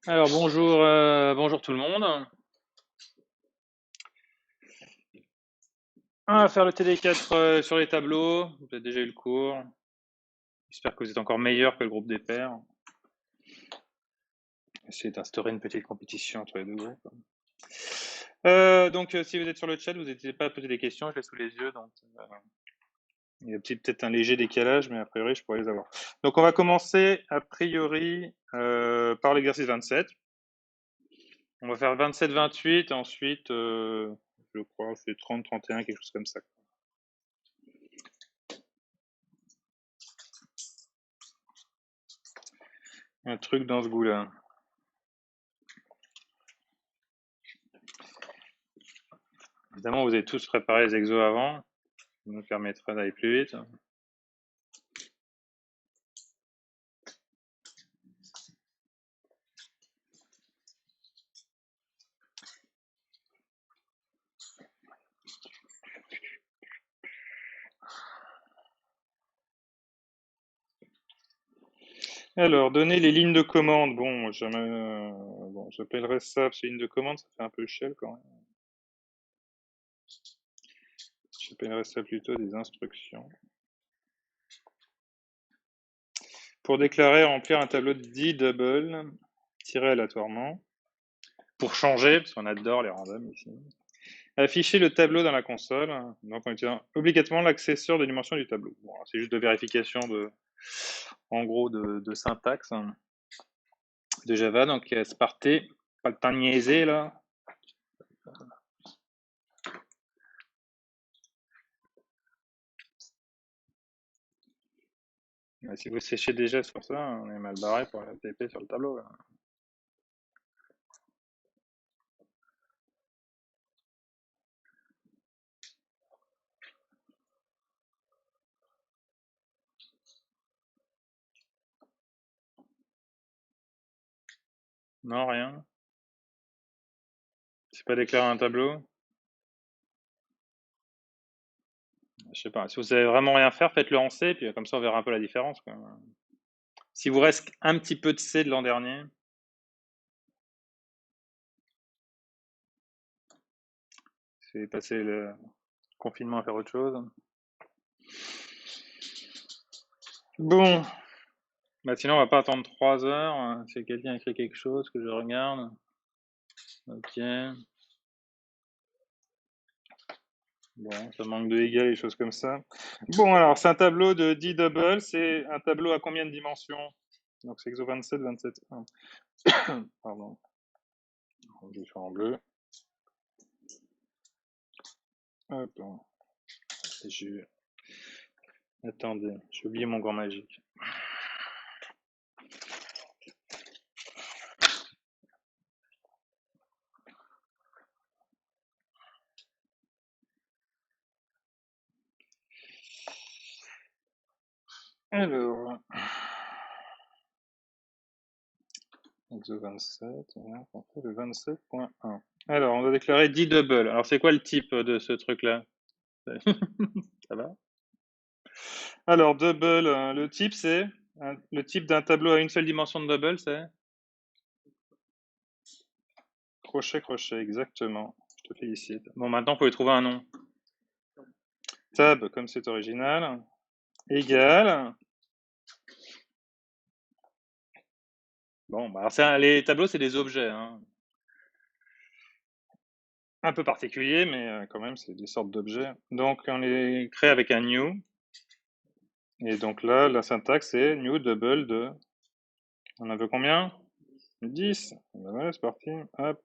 Alors bonjour tout le monde. On va faire le TD4 sur les tableaux. Vous avez déjà eu le cours. J'espère que vous êtes encore meilleur que le groupe des pairs. Essayer d'instaurer une petite compétition entre les deux groupes. Donc, si vous êtes sur le chat, vous n'hésitez pas à poser des questions. Je l'ai sous les yeux, donc il y a peut-être un léger décalage, mais a priori, je pourrais les avoir. Donc, on va commencer a priori par l'exercice 27. On va faire 27-28, ensuite, je crois, c'est 30-31, quelque chose comme ça. Un truc dans ce goût-là. Évidemment, vous avez tous préparé les exos avant, ça nous permettra d'aller plus vite. Alors, donner les lignes de commande. Bon, j'appellerais ça, parce que ligne de commande, ça fait un peu shell quand même. J'appellerais ça plutôt des instructions. Pour déclarer, remplir un tableau de D-double, tiré aléatoirement. Pour changer, parce qu'on adore les randoms ici. Afficher le tableau dans la console, donc en utilisant obligatoirement l'accesseur de dimension du tableau. Bon, c'est juste de vérification en gros, de syntaxe de Java. Donc, c'est parti. Pas le temps de niaiser, là. Si vous séchez déjà sur ça, on est mal barré pour la TP sur le tableau, là. Non, rien. C'est pas déclarer un tableau. Je sais pas. Si vous savez vraiment rien faire, faites-le en C, puis comme ça on verra un peu la différence, quoi. Si vous reste un petit peu de C de l'an dernier, si vous passé le confinement à faire autre chose. Bon, bah sinon on va pas attendre 3 heures. Si quelqu'un écrit quelque chose, que je regarde. Ok. Bon, ça manque de égal, des choses comme ça. Bon, alors c'est un tableau de D-double, c'est un tableau à combien de dimensions? Donc c'est exo 27, 27, 1. Pardon, je vais faire en bleu. Hop, j'ai... Attendez, j'ai oublié mon grand magique. Alors, exo 27, on fait le 27.1. Alors, on va déclarer D-double. Alors, c'est quoi le type de ce truc-là? Ça va? Alors, double, le type, c'est... Le type d'un tableau à une seule dimension de double, c'est crochet, crochet, exactement. Je te félicite. Bon, maintenant, il faut lui trouver un nom. Tab, comme c'est original, égale... Bon, bah, alors les tableaux, c'est des objets, hein. Un peu particuliers, mais quand même, c'est des sortes d'objets. Donc, on les crée avec un new. Et donc là, la syntaxe, c'est new double de... On en veut combien? 10. Ben voilà, c'est parti. Hop.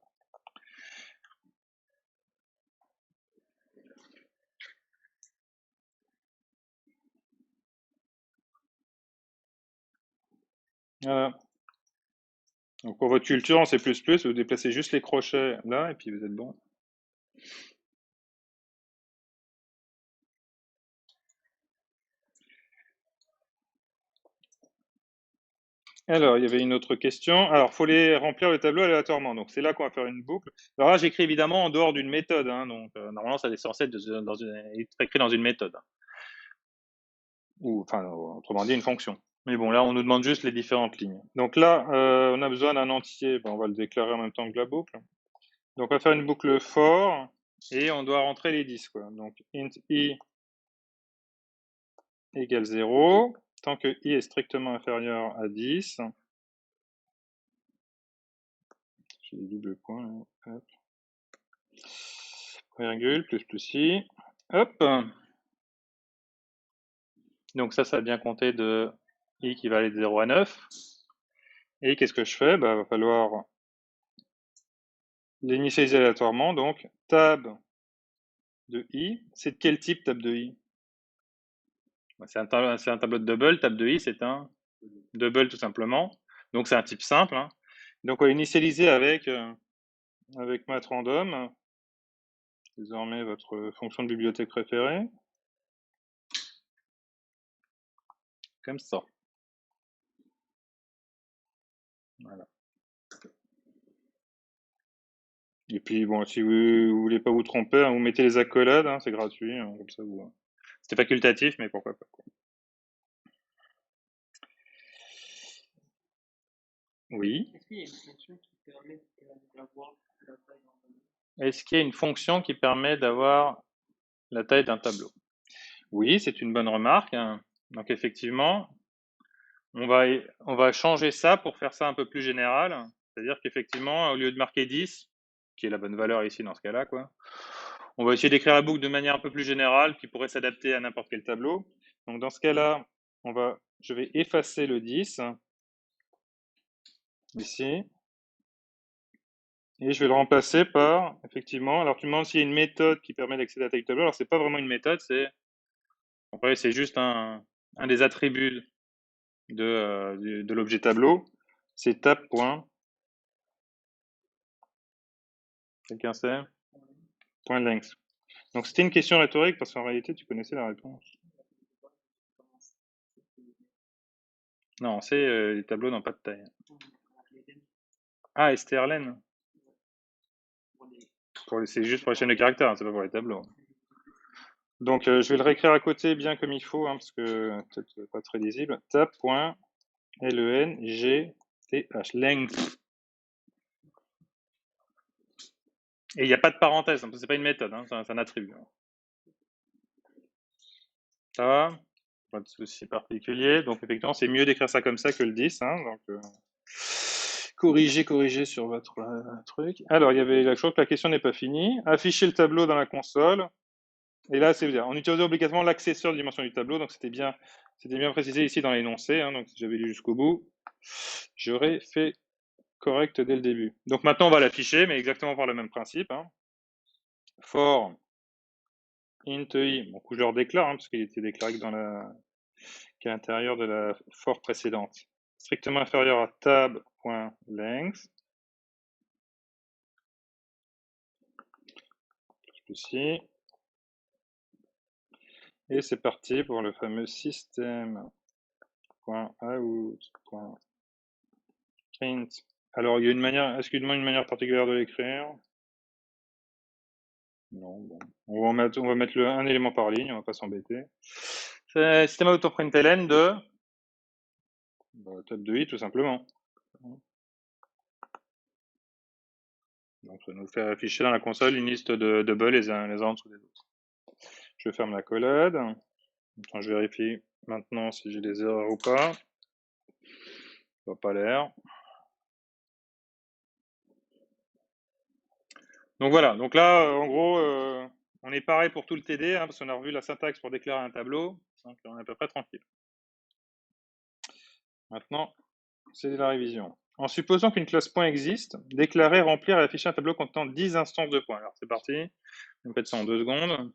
Voilà. Donc pour votre culture en C++, vous déplacez juste les crochets là, et puis vous êtes bon. Alors, il y avait une autre question. Alors, il faut les remplir le tableau aléatoirement. Donc, c'est là qu'on va faire une boucle. Alors là, j'écris évidemment en dehors d'une méthode, hein. Donc, normalement, ça est censé être être écrit dans une méthode. Ou, enfin, autrement dit, une fonction. Mais bon, là, on nous demande juste les différentes lignes. Donc là, on a besoin d'un entier. Ben, on va le déclarer en même temps que la boucle. Donc, on va faire une boucle for et on doit rentrer les 10, quoi. Donc, int i égale 0. Tant que i est strictement inférieur à 10. J'ai des doubles points. Hein. Hop. Virgule, plus i. Hop. Donc ça va bien compter de i qui va aller de 0 à 9. Et qu'est-ce que je fais? Il va falloir l'initialiser aléatoirement. Donc, tab de i. C'est de quel type tab de i? C'est un tableau de double. Tab de i, c'est un double tout simplement. Donc c'est un type simple. Hein. Donc on va initialiser avec mathRandom, désormais votre fonction de bibliothèque préférée. Comme ça. Voilà. Et puis bon, si vous voulez pas vous tromper, hein, vous mettez les accolades, hein, c'est gratuit, hein, comme ça vous. C'était facultatif, mais pourquoi pas. Quoi. Oui. Est-ce qu'il y a une fonction qui permet d'avoir la taille d'un tableau? Oui, c'est une bonne remarque. Hein. Donc effectivement, on va changer ça pour faire ça un peu plus général. C'est-à-dire qu'effectivement, au lieu de marquer 10, qui est la bonne valeur ici dans ce cas-là, quoi, on va essayer d'écrire la boucle de manière un peu plus générale qui pourrait s'adapter à n'importe quel tableau. Donc dans ce cas-là, je vais effacer le 10 ici. Et je vais le remplacer par, effectivement, alors tu me demandes s'il y a une méthode qui permet d'accéder à ta taille du tableau. Alors c'est pas vraiment une méthode, c'est juste un des attributs de l'objet tableau. C'est tab. Quelqu'un sait? Point length. Donc c'était une question rhétorique parce qu'en réalité tu connaissais la réponse. Non, c'est les tableaux n'ont pas de taille. Ah, strlen. C'est juste pour les chaînes de caractères, hein, c'est pas pour les tableaux. Donc je vais le réécrire à côté bien comme il faut, hein, parce que peut-être pas très lisible. Tab.length, length. Et il n'y a pas de parenthèse, c'est pas une méthode, hein, c'est un attribut. Ça va? Pas de souci particulier. Donc effectivement, c'est mieux d'écrire ça comme ça que le 10. Hein, donc corrigez sur votre truc. Alors, je crois que la question n'est pas finie. Afficher le tableau dans la console. Et là, c'est bien. On utilisait obligatoirement l'accesseur de dimension du tableau, donc c'était bien précisé ici dans l'énoncé. Hein, donc si j'avais lu jusqu'au bout, j'aurais fait correct dès le début. Donc maintenant, on va l'afficher, mais exactement par le même principe. Hein. For int i, bon, coup je le déclare, hein, parce qu'il était déclaré qu'à l'intérieur de la for précédente. Strictement inférieur à tab.length. Ici. Et c'est parti pour le fameux système.out.print. Alors, il y a une manière, est-ce qu'il demande une manière particulière de l'écrire? Non, bon. On va mettre un élément par ligne, on va pas s'embêter. C'est système.out.println de tab de i, tout simplement. Donc, ça nous fait afficher dans la console une liste de doubles les uns en dessous des autres. Je ferme la collade. Attends, je vérifie maintenant si j'ai des erreurs ou pas. Ça n'a pas l'air. Donc voilà, donc là, en gros, on est pareil pour tout le TD, hein, parce qu'on a revu la syntaxe pour déclarer un tableau, donc on est à peu près tranquille. Maintenant, c'est de la révision. En supposant qu'une classe point existe, déclarer, remplir et afficher un tableau contenant 10 instances de points. Alors c'est parti, on fait ça en 2 secondes.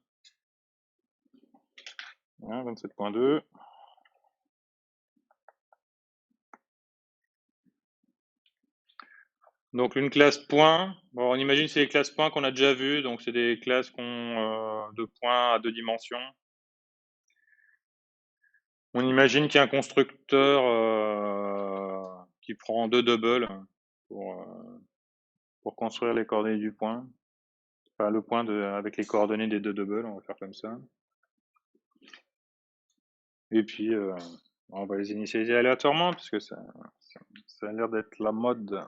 Voilà, 27.2. Donc une classe point, bon, on imagine que c'est les classes points qu'on a déjà vues, donc c'est des classes qui ont 2 points à 2 dimensions. On imagine qu'il y a un constructeur qui prend 2 doubles pour construire les coordonnées du point. Enfin, le point avec les coordonnées des 2 doubles, on va faire comme ça. Et puis, On va les initialiser aléatoirement, puisque ça a l'air d'être la mode.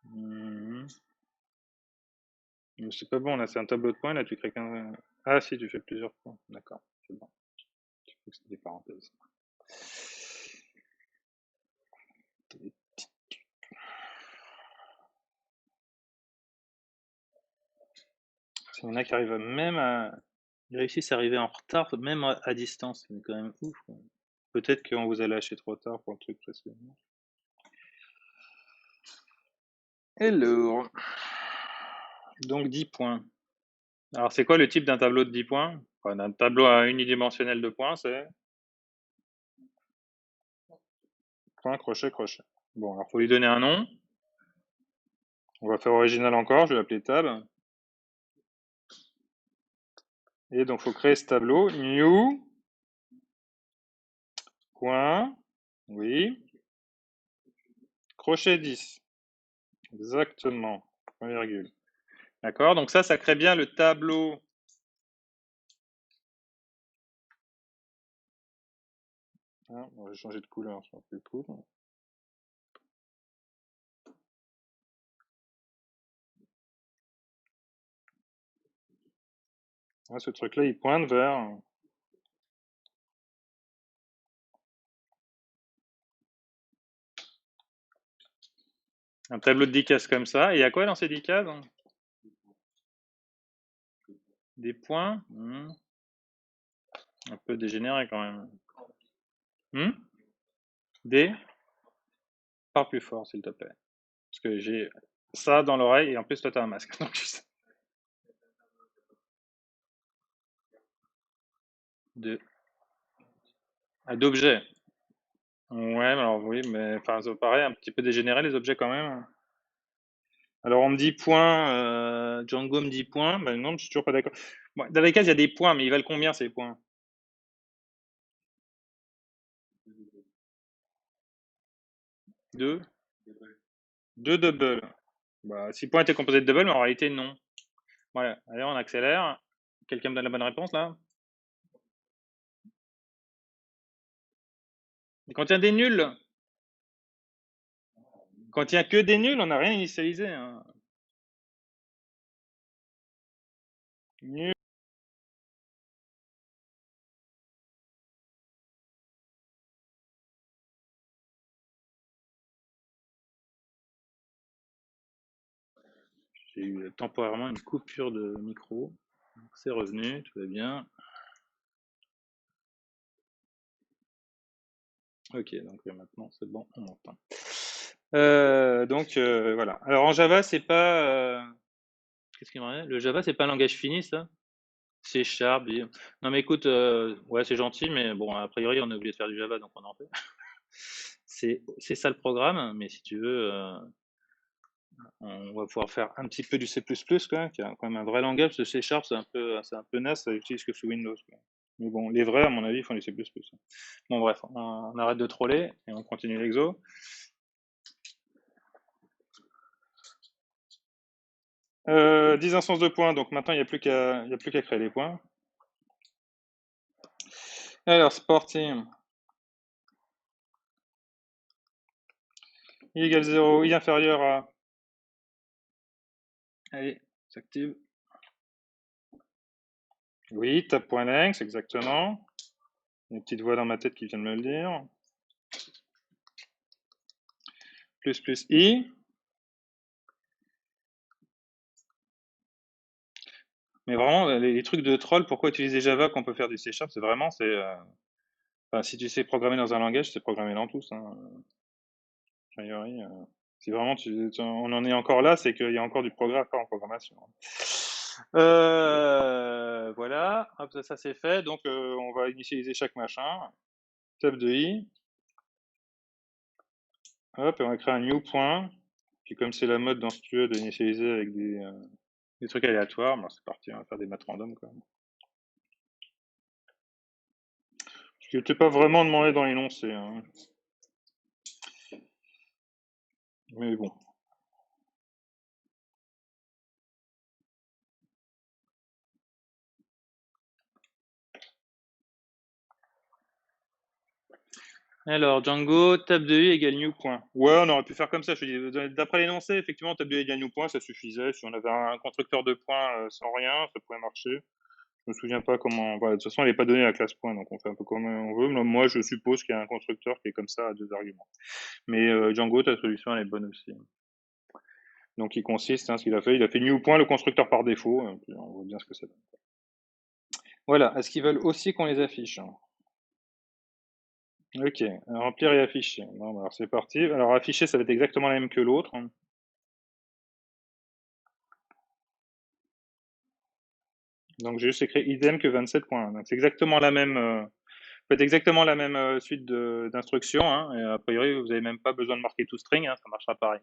Mhm. Mais c'est pas bon, là, c'est un tableau de points, là, tu crées qu'un... Ah si, tu fais plusieurs points, d'accord, c'est bon. Je crois que c'était des parenthèses. Il y en a qui arrivent même à... Ils réussissent à arriver en retard, même à distance, c'est quand même ouf, quoi. Peut-être qu'on vous a lâché trop tard pour le truc précédent. Hello. Donc 10 points. Alors c'est quoi le type d'un tableau de 10 points? Enfin, d'un tableau à unidimensionnel de points, c'est point, crochet, crochet. Bon, alors faut lui donner un nom. On va faire original encore, je vais l'appeler tab. Et donc faut créer ce tableau. New. Point. Oui. Crochet 10. Exactement. Point virgule. D'accord, donc ça crée bien le tableau. Ah, on va changer de couleur, c'est plus cool. Ah, ce truc-là, il pointe vers un tableau de 10 cases comme ça. Et il y a quoi dans ces 10 cases? Des points. Un peu dégénéré quand même. Des. Parle plus fort, s'il te plaît. Parce que j'ai ça dans l'oreille et en plus, toi, t'as un masque. Donc, de... D'objets. Ouais, mais alors oui, mais enfin, ça paraît un petit peu dégénéré les objets quand même. Alors on me dit point, Django me dit point, ben non, je suis toujours pas d'accord. Bon, dans les cases, il y a des points, mais ils valent combien ces points? Deux? Deux double. Bah, si point était composé de double, mais en réalité non. Voilà, allez, on accélère. Quelqu'un me donne la bonne réponse là? Il contient des nuls. Quand il y a que des nuls, on n'a rien initialisé, hein. Nul. J'ai eu temporairement une coupure de micro. C'est revenu, tout va bien. Ok, donc maintenant c'est bon, on m'entend. Voilà. Alors en Java, c'est pas. Qu'est-ce qu'il me reste? Le Java, c'est pas un langage fini, ça? C'est Sharp. Non, mais écoute, ouais, c'est gentil, mais bon, a priori, on est obligé de faire du Java, donc on en fait. C'est ça le programme, mais si tu veux, on va pouvoir faire un petit peu du C++, quoi, qui est quand même un vrai langage. Le C Sharp, c'est un peu naze, ça utilise que sous Windows, quoi. Mais bon, les vrais, à mon avis, font du C++. Bon, bref, on arrête de troller et on continue l'exo. 10 instances de points, donc maintenant il n'y a plus qu'à créer les points. Alors, sporting, i égale 0, i inférieur à... Allez, s'active. Oui, tab.length, exactement. Une petite voix dans ma tête qui vient de me le dire. Plus i. Mais vraiment, les trucs de troll, pourquoi utiliser Java quand on peut faire du C Sharp, c'est vraiment, enfin, si tu sais programmer dans un langage, c'est programmer dans tous, hein. A priori, si vraiment on en est encore là, c'est qu'il y a encore du progrès à faire en programmation. Voilà, hop, ça c'est fait. Donc on va initialiser chaque machin. Tab de i. Hop, et on va créer un new point. Puis comme c'est la mode dans Studio d'initialiser avec des trucs aléatoires, bon, c'est parti, on va faire des maths random quoi. Ce qui n'était pas vraiment demandé dans l'énoncé. Hein. Mais bon. Alors, Django, table de i égale new point. Ouais, on aurait pu faire comme ça, je te dis. D'après l'énoncé, effectivement, table de i égale new point, ça suffisait. Si on avait un constructeur de points sans rien, ça pouvait marcher. Je me souviens pas comment. Voilà, de toute façon, elle n'est pas donnée à la classe point, donc on fait un peu comme on veut. Mais moi, je suppose qu'il y a un constructeur qui est comme ça à 2 arguments. Mais Django, ta solution, elle est bonne aussi. Donc, il consiste, hein, ce qu'il a fait new point, le constructeur par défaut. On voit bien ce que c'est. Voilà. Est-ce qu'ils veulent aussi qu'on les affiche? Ok, remplir et afficher. Bon, alors c'est parti. Alors afficher, ça va être exactement la même que l'autre. Donc j'ai juste écrit idem que 27.1. Donc c'est exactement la même, faites exactement la même suite d'instructions. Hein, et a priori, vous n'avez même pas besoin de marquer tout string, hein, ça marchera pareil.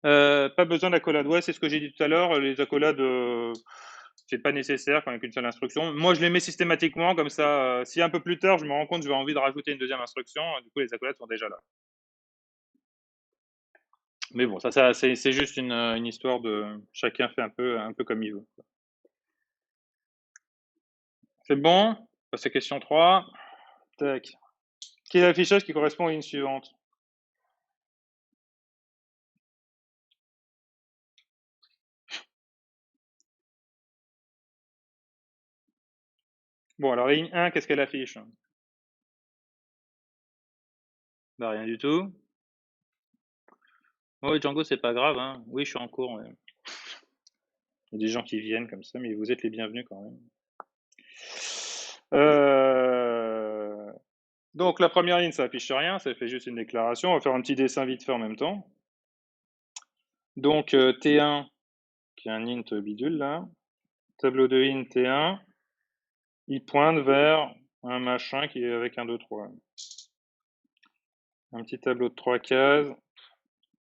Pas besoin d'accolade. Ouais, c'est ce que j'ai dit tout à l'heure. Les accolades, c'est pas nécessaire quand il n'y a qu'une seule instruction. Moi, je les mets systématiquement, comme ça, si un peu plus tard, je me rends compte que j'ai envie de rajouter une deuxième instruction, du coup, les accolades sont déjà là. Mais bon, ça c'est juste une histoire de chacun fait un peu comme il veut. C'est bon? Passe à question 3. Tac. Quel est l'affichage qui correspond aux lignes suivantes? Bon, alors la ligne 1, qu'est-ce qu'elle affiche? Bah, rien du tout. Oui, Django, c'est pas grave, hein. Oui, je suis en cours. Ouais. Il y a des gens qui viennent comme ça, mais vous êtes les bienvenus quand même. Donc, la première ligne, ça affiche rien, ça fait juste une déclaration. On va faire un petit dessin vite fait en même temps. Donc, T1, qui est un int bidule là, tableau de int T1, il pointe vers un machin qui est avec un 2, 3. Un petit tableau de 3 cases.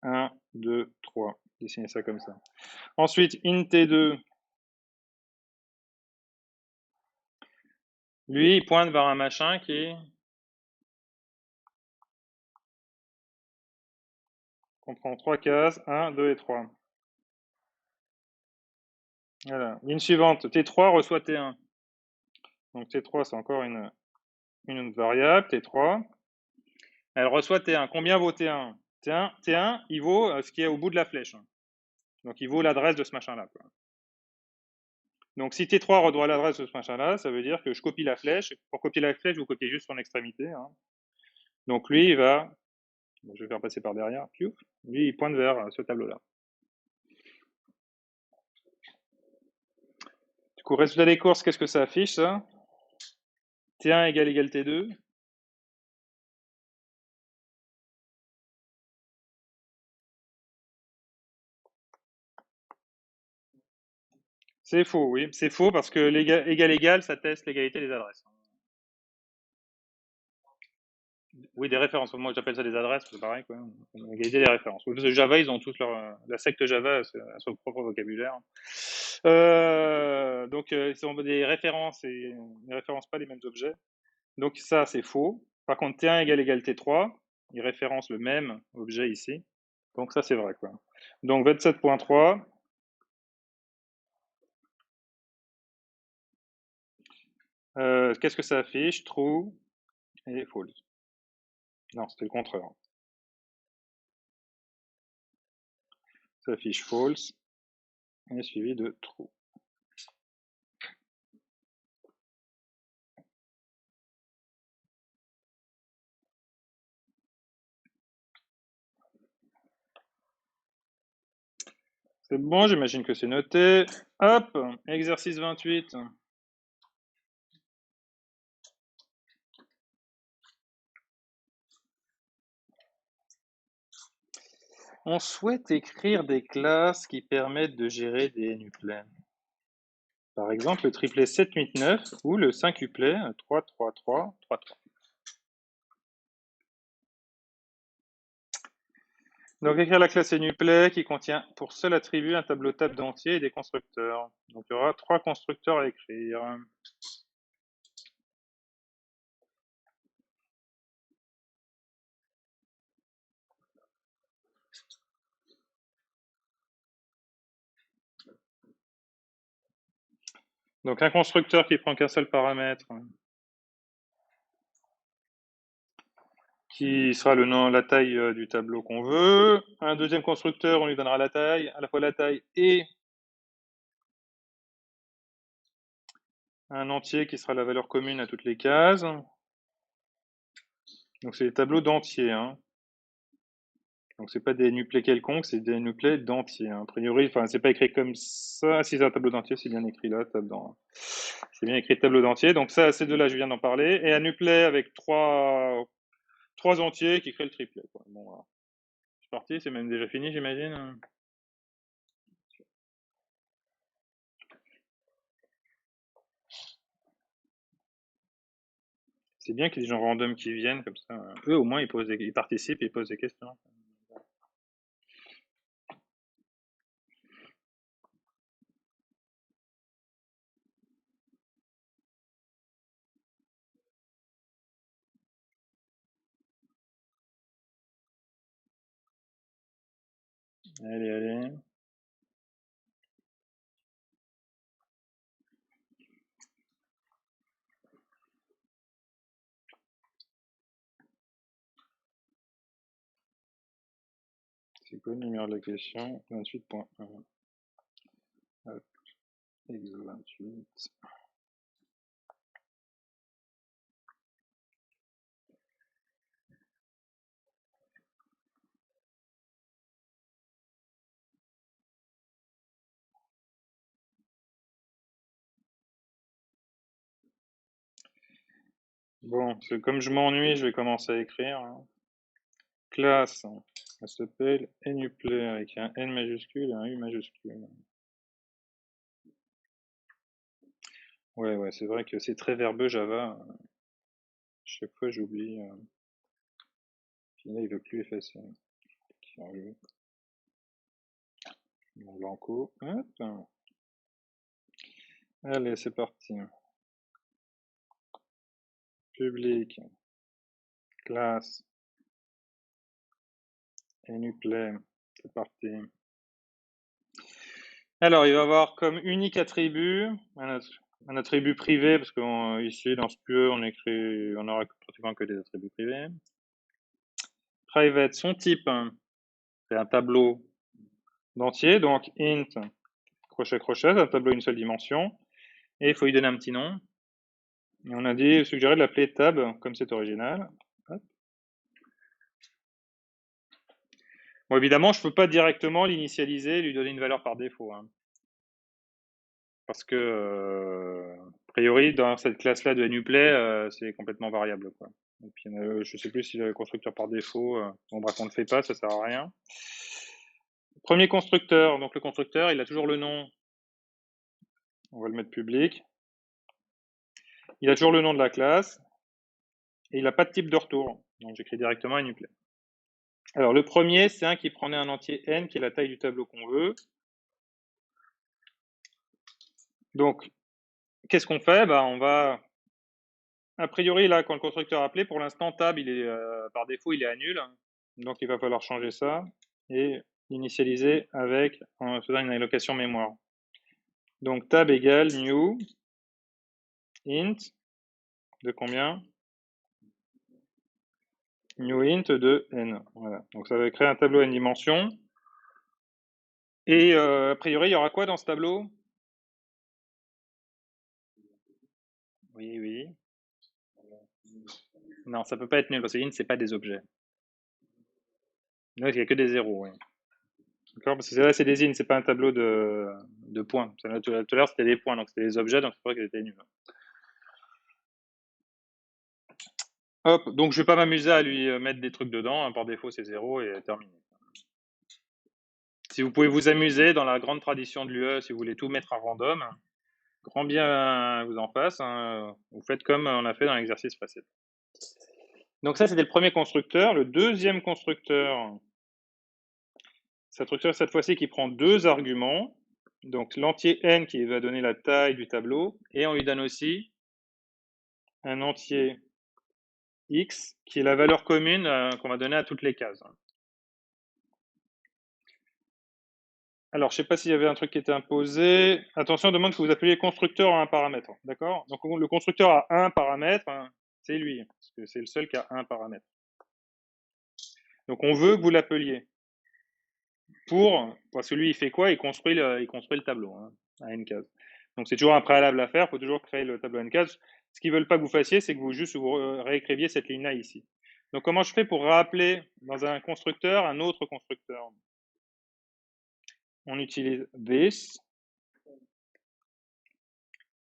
1, 2, 3. Dessiner ça comme ça. Ensuite, int T2, lui, il pointe vers un machin qui comprend 3 cases, 1, 2 et 3. Voilà. Ligne suivante, T3 reçoit T1. Donc T3, c'est encore une autre variable, T3. Elle reçoit T1. Combien vaut T1? T1, il vaut ce qui est au bout de la flèche. Donc il vaut l'adresse de ce machin-là. Donc si T3 redoit l'adresse de ce machin-là, ça veut dire que je copie la flèche. Pour copier la flèche, vous copiez juste son extrémité. Hein. Donc lui, il va... Bon, je vais faire passer par derrière. Lui, il pointe vers ce tableau-là. Du coup, résultat des courses, qu'est-ce que ça affiche, ça? T1 égale T2. C'est faux, oui. C'est faux parce que égal, ça teste l'égalité des adresses. Oui, des références. Moi, j'appelle ça des adresses, c'est pareil, quoi. L'égalité des références. Java, ils ont tous la secte Java a son propre vocabulaire. Donc, ils ont des références et ils ne référencent pas les mêmes objets. Donc, ça, c'est faux. Par contre, T1 égale T3, ils référencent le même objet ici. Donc, ça, c'est vrai, quoi. Donc, 27.3. Qu'est-ce que ça affiche? True et false. Non, c'était le contraire. Ça affiche false et suivi de true. C'est bon, j'imagine que c'est noté. Hop, exercice 28. On souhaite écrire des classes qui permettent de gérer des nucléaires. Par exemple, le triplet 7, 8, 9 ou le 5-uplet 3, 3, 3, 3, 3. Donc, écrire la classe NuPlay qui contient pour seul attribut un tableau table d'entier et des constructeurs. Donc, il y aura 3 constructeurs à écrire. Donc, un constructeur qui prend qu'un seul paramètre, qui sera le nom, la taille du tableau qu'on veut. Un deuxième constructeur, on lui donnera la taille, à la fois la taille et un entier qui sera la valeur commune à toutes les cases. Donc c'est des tableaux d'entiers. Hein. Donc c'est pas des nuplets quelconques, c'est des nuplets d'entiers. Hein. A priori, enfin c'est pas écrit comme ça. Si c'est un tableau d'entier, c'est bien écrit là. C'est bien écrit tableau d'entier. Donc ça, ces deux-là, je viens d'en parler. Et un nuplet avec trois entiers qui crée le triplet. Quoi. Bon, voilà. C'est parti, c'est même déjà fini, j'imagine. C'est bien qu'il y ait des gens random qui viennent comme ça. Eux, au moins, ils participent et ils posent des questions. Allez, allez. C'est quoi le numéro de la question? 28.1. Hop, exo 28. Bon, comme je m'ennuie, je vais commencer à écrire. Hein. Classe, elle s'appelle NuPlay avec un N majuscule et un U majuscule. Ouais, c'est vrai que c'est très verbeux Java. Chaque fois, j'oublie. Puis là, il veut plus effacer. Blanco. Hop. Allez, c'est parti. Public. Classe. NuPlay. C'est parti. Alors, il va avoir comme unique attribut un attribut privé, parce qu'ici, dans ce PUE, on aura pratiquement que des attributs privés. Private, son type, c'est un tableau d'entier, donc int, crochet, crochet, c'est un tableau d'une seule dimension, et il faut lui donner un petit nom. Et on a suggéré de l'appeler tab, comme c'est original. Hop. Bon, évidemment, je ne peux pas directement l'initialiser, lui donner une valeur par défaut. Hein. Parce que, a priori, dans cette classe-là de NuPlay, c'est complètement variable. Quoi. Et puis, je ne sais plus si le constructeur par défaut, bon, bref, on ne le fait pas, ça sert à rien. Premier constructeur, donc le constructeur, il a toujours le nom. On va le mettre public. Il a toujours le nom de la classe. Et il n'a pas de type de retour. Donc, j'écris directement NuPlay. Alors, le premier, c'est un qui prenait un entier n, qui est la taille du tableau qu'on veut. Donc, qu'est-ce qu'on fait? On va, a priori, là, quand le constructeur a appelé, pour l'instant, tab, par défaut, il est à nul. Donc, il va falloir changer ça et l'initialiser en faisant une allocation mémoire. Donc, tab égale new int de combien? New int de n. Voilà. Donc, ça va créer un tableau à n dimensions. Et a priori, il y aura quoi dans ce tableau? Oui. Non, ça peut pas être nul parce que int, c'est pas des objets. Donc, il n'y a que des zéros, oui. D'accord? Parce que là, c'est des int, c'est pas un tableau de points. Tout à l'heure, c'était des points, donc c'était des objets, donc c'est vrai qu'ils étaient nuls. Hop, donc je vais pas m'amuser à lui mettre des trucs dedans. Hein, par défaut, c'est 0 et terminé. Si vous pouvez vous amuser dans la grande tradition de l'UE, si vous voulez tout mettre à random, grand bien vous en fasse. Hein, vous faites comme on a fait dans l'exercice précédent. Donc ça, c'était le premier constructeur. Le deuxième constructeur, cette structure, cette fois-ci, qui prend 2 arguments. Donc, l'entier n qui va donner la taille du tableau. Et on lui donne aussi un entier x qui est la valeur commune qu'on va donner à toutes les cases. Alors, je ne sais pas s'il y avait un truc qui était imposé. Attention, on demande que vous appeliez constructeur à un paramètre. D'accord? Donc, le constructeur a un paramètre, c'est lui, parce que c'est le seul qui a un paramètre. Donc, on veut que vous l'appeliez. Parce que lui, il fait quoi? Il construit le tableau à n cases. Donc, c'est toujours un préalable à faire. Il faut toujours créer le tableau à n cases. Ce qu'ils ne veulent pas que vous fassiez, c'est que vous réécriviez cette ligne-là ici. Donc, comment je fais pour rappeler dans un constructeur un autre constructeur? On utilise this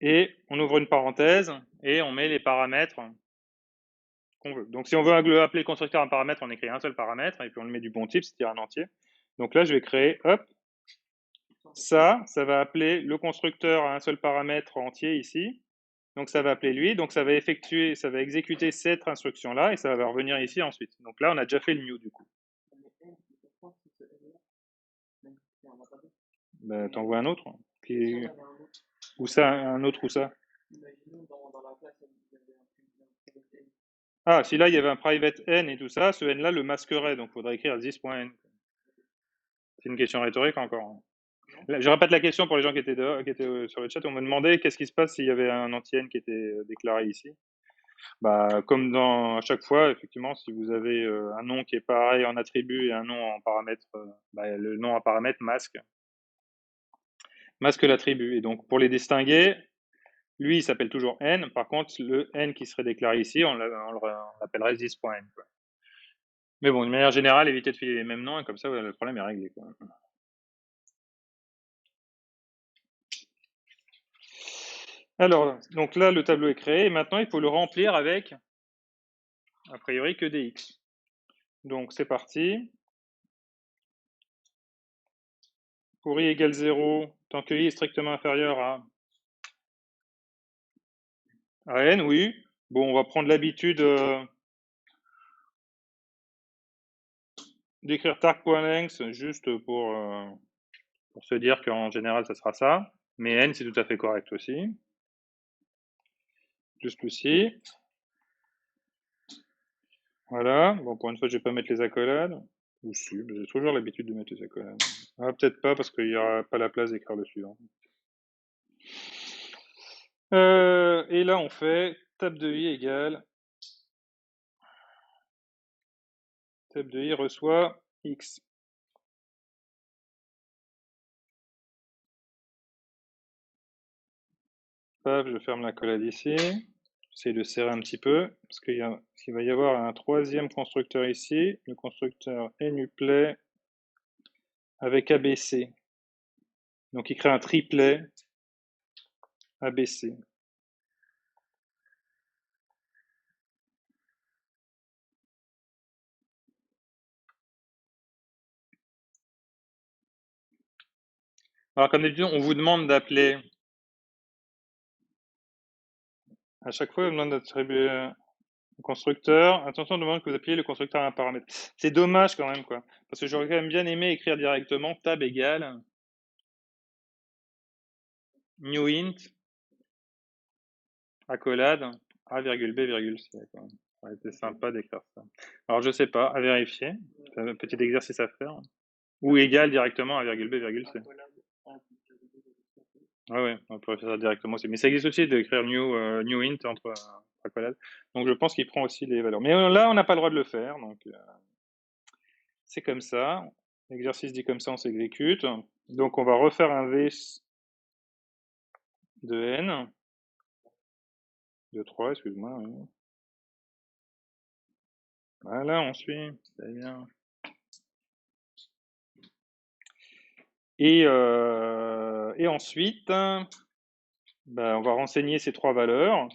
et on ouvre une parenthèse et on met les paramètres qu'on veut. Donc, si on veut appeler le constructeur un paramètre, on écrit un seul paramètre et puis on le met du bon type, c'est-à-dire un entier. Donc là, je vais créer, hop, ça va appeler le constructeur à un seul paramètre entier ici. Donc, ça va appeler lui. Donc, ça va exécuter cette instruction-là et ça va revenir ici ensuite. Donc là, on a déjà fait le new du coup. Ben, t'envoies un autre. Où ça, un autre où ça? Ah, si là il y avait un private n et tout ça, ce n là le masquerait, donc il faudrait écrire this.n. C'est une question rhétorique encore. Je répète la question pour les gens qui étaient sur le chat. On me demandait qu'est-ce qui se passe s'il y avait un anti-n qui était déclaré ici. Bah, comme à chaque fois, effectivement, si vous avez un nom qui est pareil en attribut et un nom en paramètre, le nom en paramètre masque l'attribut. Et donc, pour les distinguer, lui, il s'appelle toujours n. Par contre, le n qui serait déclaré ici, on l'appellerait this.n. Mais bon, de manière générale, évitez de filer les mêmes noms, et comme ça, le problème est réglé. Alors, donc là, le tableau est créé, et maintenant, il faut le remplir avec, a priori, que des x. Donc, c'est parti. Pour i égale 0, tant que i est strictement inférieur à n, oui. Bon, on va prendre l'habitude d'écrire targ.length juste pour se dire qu'en général, ça sera ça. Mais n, c'est tout à fait correct aussi. Plus i. Voilà. Bon, pour une fois, je vais pas mettre les accolades. Ou si, j'ai toujours l'habitude de mettre les accolades. Ah, peut-être pas, parce qu'il n'y aura pas la place d'écrire le suivant. Et là, on fait tab de i égale tab de i reçoit x. Paf, je ferme l'accolade ici. J'essaie de serrer un petit peu, parce qu'il va y avoir un troisième constructeur ici, le constructeur nuplay avec ABC. Donc il crée un triplet ABC. Alors comme d'habitude, on vous demande d'appeler, à chaque fois, on vous demande d'attribuer le constructeur. Attention, on demande que vous appuyez le constructeur à un paramètre. C'est dommage quand même, quoi. Parce que j'aurais quand même bien aimé écrire directement tab égale new int accolade a,b,c. Ça aurait été sympa d'écrire ça. Alors je sais pas, à vérifier. C'est un petit exercice à faire. Ou égal directement a,b,c. Ah ouais, on pourrait faire ça directement aussi. Mais ça existe aussi d'écrire new int entre accolade. Donc je pense qu'il prend aussi les valeurs. Mais là, on n'a pas le droit de le faire. Donc c'est comme ça. L'exercice dit comme ça, on s'exécute. Donc on va refaire un v de n. De 3, excuse-moi. Oui. Voilà, on suit. C'est bien. Et ensuite, on va renseigner ces 3 valeurs.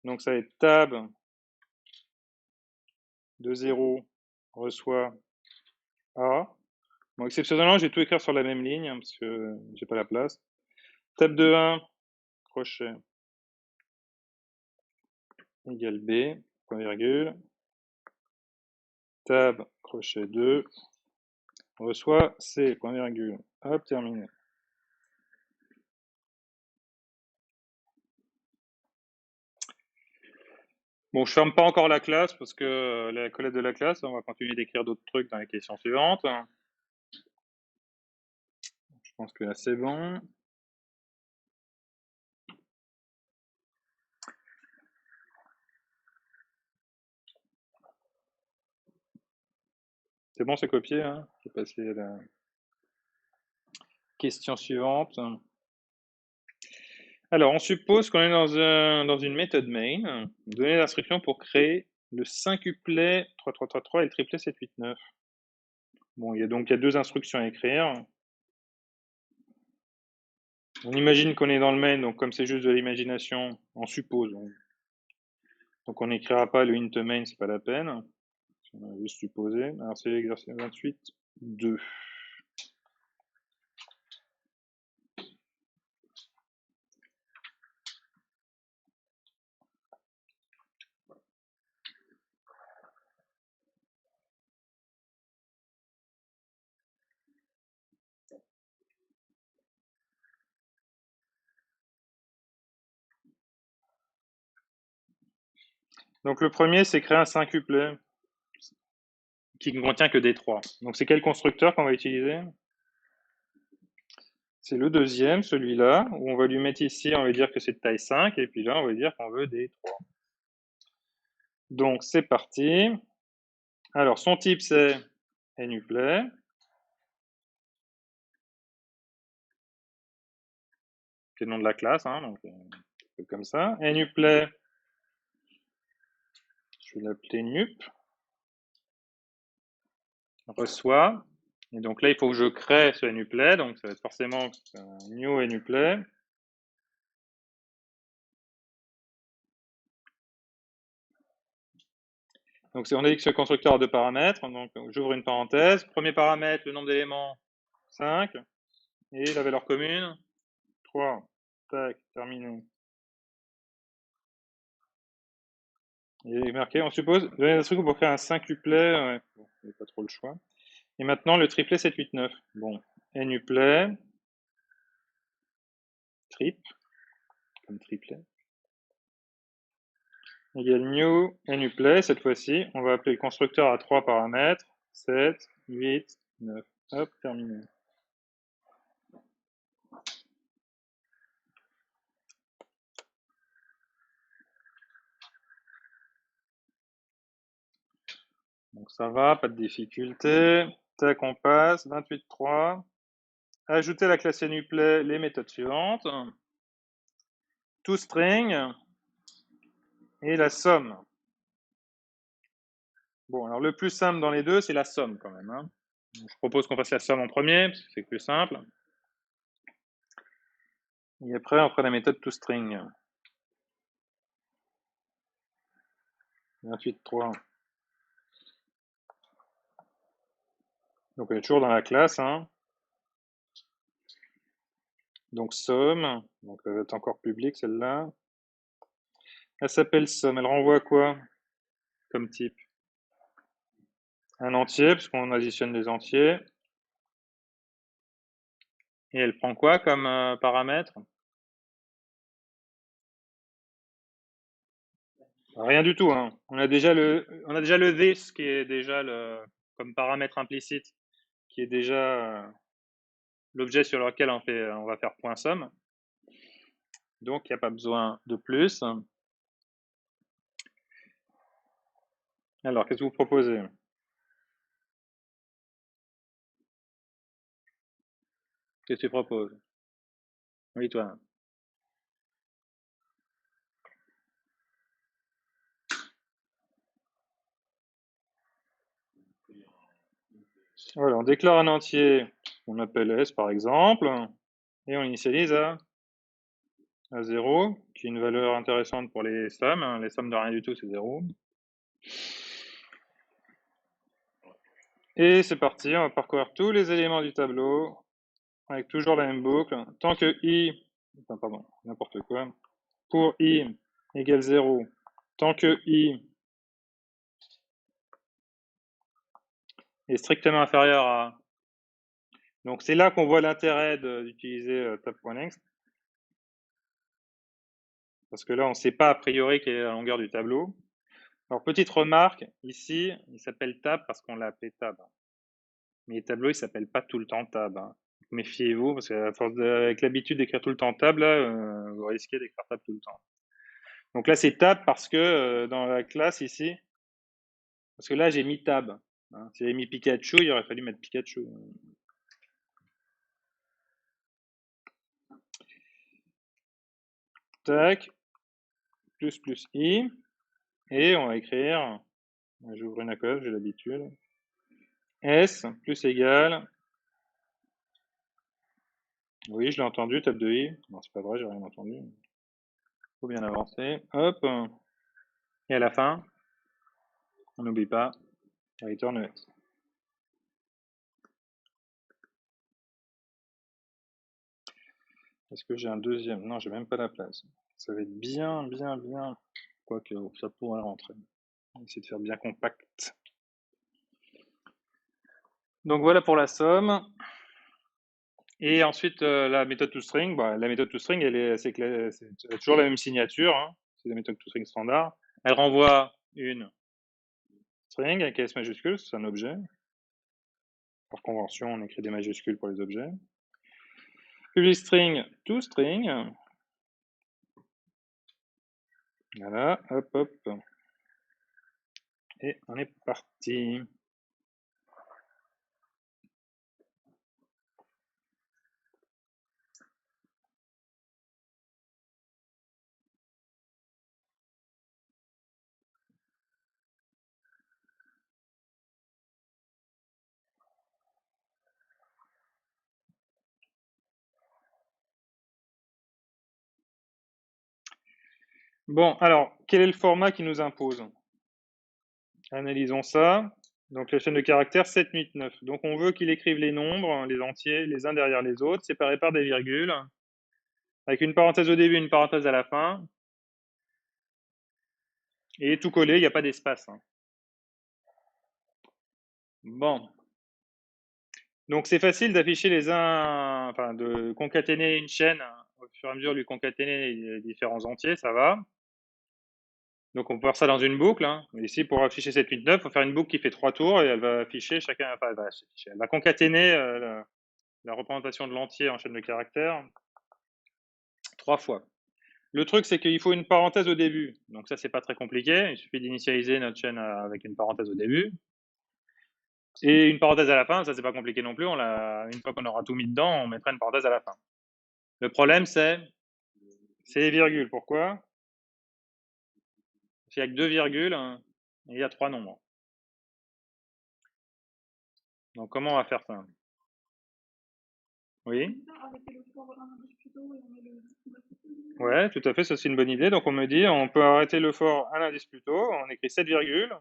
Donc ça va être tab de 0 reçoit A. Bon, exceptionnellement, je vais tout écrire sur la même ligne, parce que j'ai pas la place. Tab de 1, crochet, égale B, point virgule. Tab, crochet 2, reçoit C, point virgule. Hop, terminé. Bon, je ferme pas encore la classe parce que la collette de la classe, on va continuer d'écrire d'autres trucs dans les questions suivantes. Je pense que là, c'est bon. C'est bon, c'est copié, hein? Je vais passer à la question suivante. Alors, on suppose qu'on est dans une méthode main, donner l'instruction pour créer le singuplet 3333 et le triplet 789. Bon, il y a deux instructions à écrire. On imagine qu'on est dans le main, donc comme c'est juste de l'imagination, on suppose. Donc on n'écrira pas le int main, c'est pas la peine. On va juste supposer. Alors c'est l'exercice 28, 2. Donc le premier, c'est créer un singuplet qui ne contient que des 3. Donc c'est quel constructeur qu'on va utiliser? C'est le deuxième, celui-là, où on va lui mettre ici, on va dire que c'est de taille 5, et puis là, on va dire qu'on veut des 3. Donc c'est parti. Alors son type, c'est NUPLAY. C'est le nom de la classe, hein, donc comme ça. NUPLAY, je vais l'appeler NUP. Reçoit. Et donc là, il faut que je crée ce NUPLAY, donc ça va être forcément new NUPLAY. Donc on a dit que ce constructeur a deux paramètres, donc j'ouvre une parenthèse. Premier paramètre, le nombre d'éléments, 5. Et la valeur commune, 3. Tac, terminé. Il est marqué, on suppose, donner l'instruction pour créer un singuplet, ouais, bon, il n'y a pas trop le choix. Et maintenant, le triplet 7, 8, 9. Bon, NUPLAY, trip, comme triplet, égale new NUPLAY, cette fois-ci, on va appeler le constructeur à 3 paramètres, 7, 8, 9. Hop, terminé. Donc ça va, pas de difficulté. Tac, on passe, 28.3. Ajouter à la classe NUPLAY les méthodes suivantes. ToString et la somme. Bon, alors le plus simple dans les deux, c'est la somme quand même, hein. Je propose qu'on fasse la somme en premier, parce que c'est plus simple. Et après, on fera la méthode ToString. 28.3. Donc elle est toujours dans la classe, hein. Donc somme, donc elle va être encore publique celle-là. Elle s'appelle somme, elle renvoie quoi comme type? Un entier, parce qu'on additionne des entiers. Et elle prend quoi comme paramètre? Rien du tout, hein. On a déjà le this qui est déjà comme paramètre implicite, qui est déjà l'objet sur lequel on va faire point somme. Donc il n'y a pas besoin de plus. Alors, qu'est-ce que vous proposez? Qu'est-ce que tu proposes? Oui, toi. Voilà, on déclare un entier qu'on appelle S par exemple, et on initialise à 0, qui est une valeur intéressante pour les sommes, hein. Les sommes de rien du tout, c'est 0. Et c'est parti, on va parcourir tous les éléments du tableau, avec toujours la même boucle. Tant que i, enfin pardon, n'importe quoi, pour i égale 0, tant que i est strictement inférieur à Donc c'est là qu'on voit l'intérêt d'utiliser tab.next. Parce que là, on ne sait pas a priori quelle est la longueur du tableau. Alors, petite remarque, ici, il s'appelle tab parce qu'on l'a appelé tab. Mais les tableaux, ils ne s'appellent pas tout le temps tab. Méfiez-vous, parce qu'à force avec l'habitude d'écrire tout le temps tab, là, vous risquez d'écrire tab tout le temps. Donc là, c'est tab parce que dans la classe ici, parce que là, j'ai mis tab. Si j'avais mis Pikachu, il aurait fallu mettre Pikachu. Tac, plus i, et on va écrire, j'ouvre une ACOF, j'ai l'habitude, S plus égal, oui, je l'ai entendu, tab de i, non, c'est pas vrai, j'ai rien entendu. Faut bien avancer, hop, et à la fin, on n'oublie pas, return ES. Est-ce que j'ai un deuxième? Non, j'ai même pas la place. Ça va être bien, quoique ça pourrait rentrer. On va essayer de faire bien compact. Donc voilà pour la somme. Et ensuite, la méthode toString, la méthode toString, c'est toujours la même signature, c'est la méthode toString standard. Elle renvoie une string avec S majuscule, c'est un objet. Par convention, on écrit des majuscules pour les objets. Public string toString. Voilà, hop, hop. Et on est parti. Bon, alors, quel est le format qui nous impose? Analysons ça. Donc la chaîne de caractères 7, 8, 9. Donc on veut qu'il écrive les nombres, les entiers, les uns derrière les autres, séparés par des virgules, avec une parenthèse au début, une parenthèse à la fin, et tout collé, il n'y a pas d'espace. Bon. Donc c'est facile d'afficher les uns, enfin de concaténer une chaîne, au fur et à mesure de lui concaténer les différents entiers, ça va. Donc on peut faire ça dans une boucle. Ici, pour afficher 7, 8, 9, il faut faire une boucle qui fait 3 tours et elle va afficher chacun, enfin, elle va concaténer la représentation de l'entier en chaîne de caractères 3 fois. Le truc, c'est qu'il faut une parenthèse au début. Donc ça, c'est pas très compliqué. Il suffit d'initialiser notre chaîne avec une parenthèse au début. Et une parenthèse à la fin, ça c'est pas compliqué non plus. Une fois qu'on aura tout mis dedans, on mettra une parenthèse à la fin. Le problème, c'est les virgules. Pourquoi? Parce qu'il n'y a que 2 virgules et il y a 3 nombres. Donc comment on va faire ça? Oui? Ouais, tout à fait, ça c'est une bonne idée. Donc on me dit, on peut arrêter le for un indice plus tôt. On écrit 7 virgules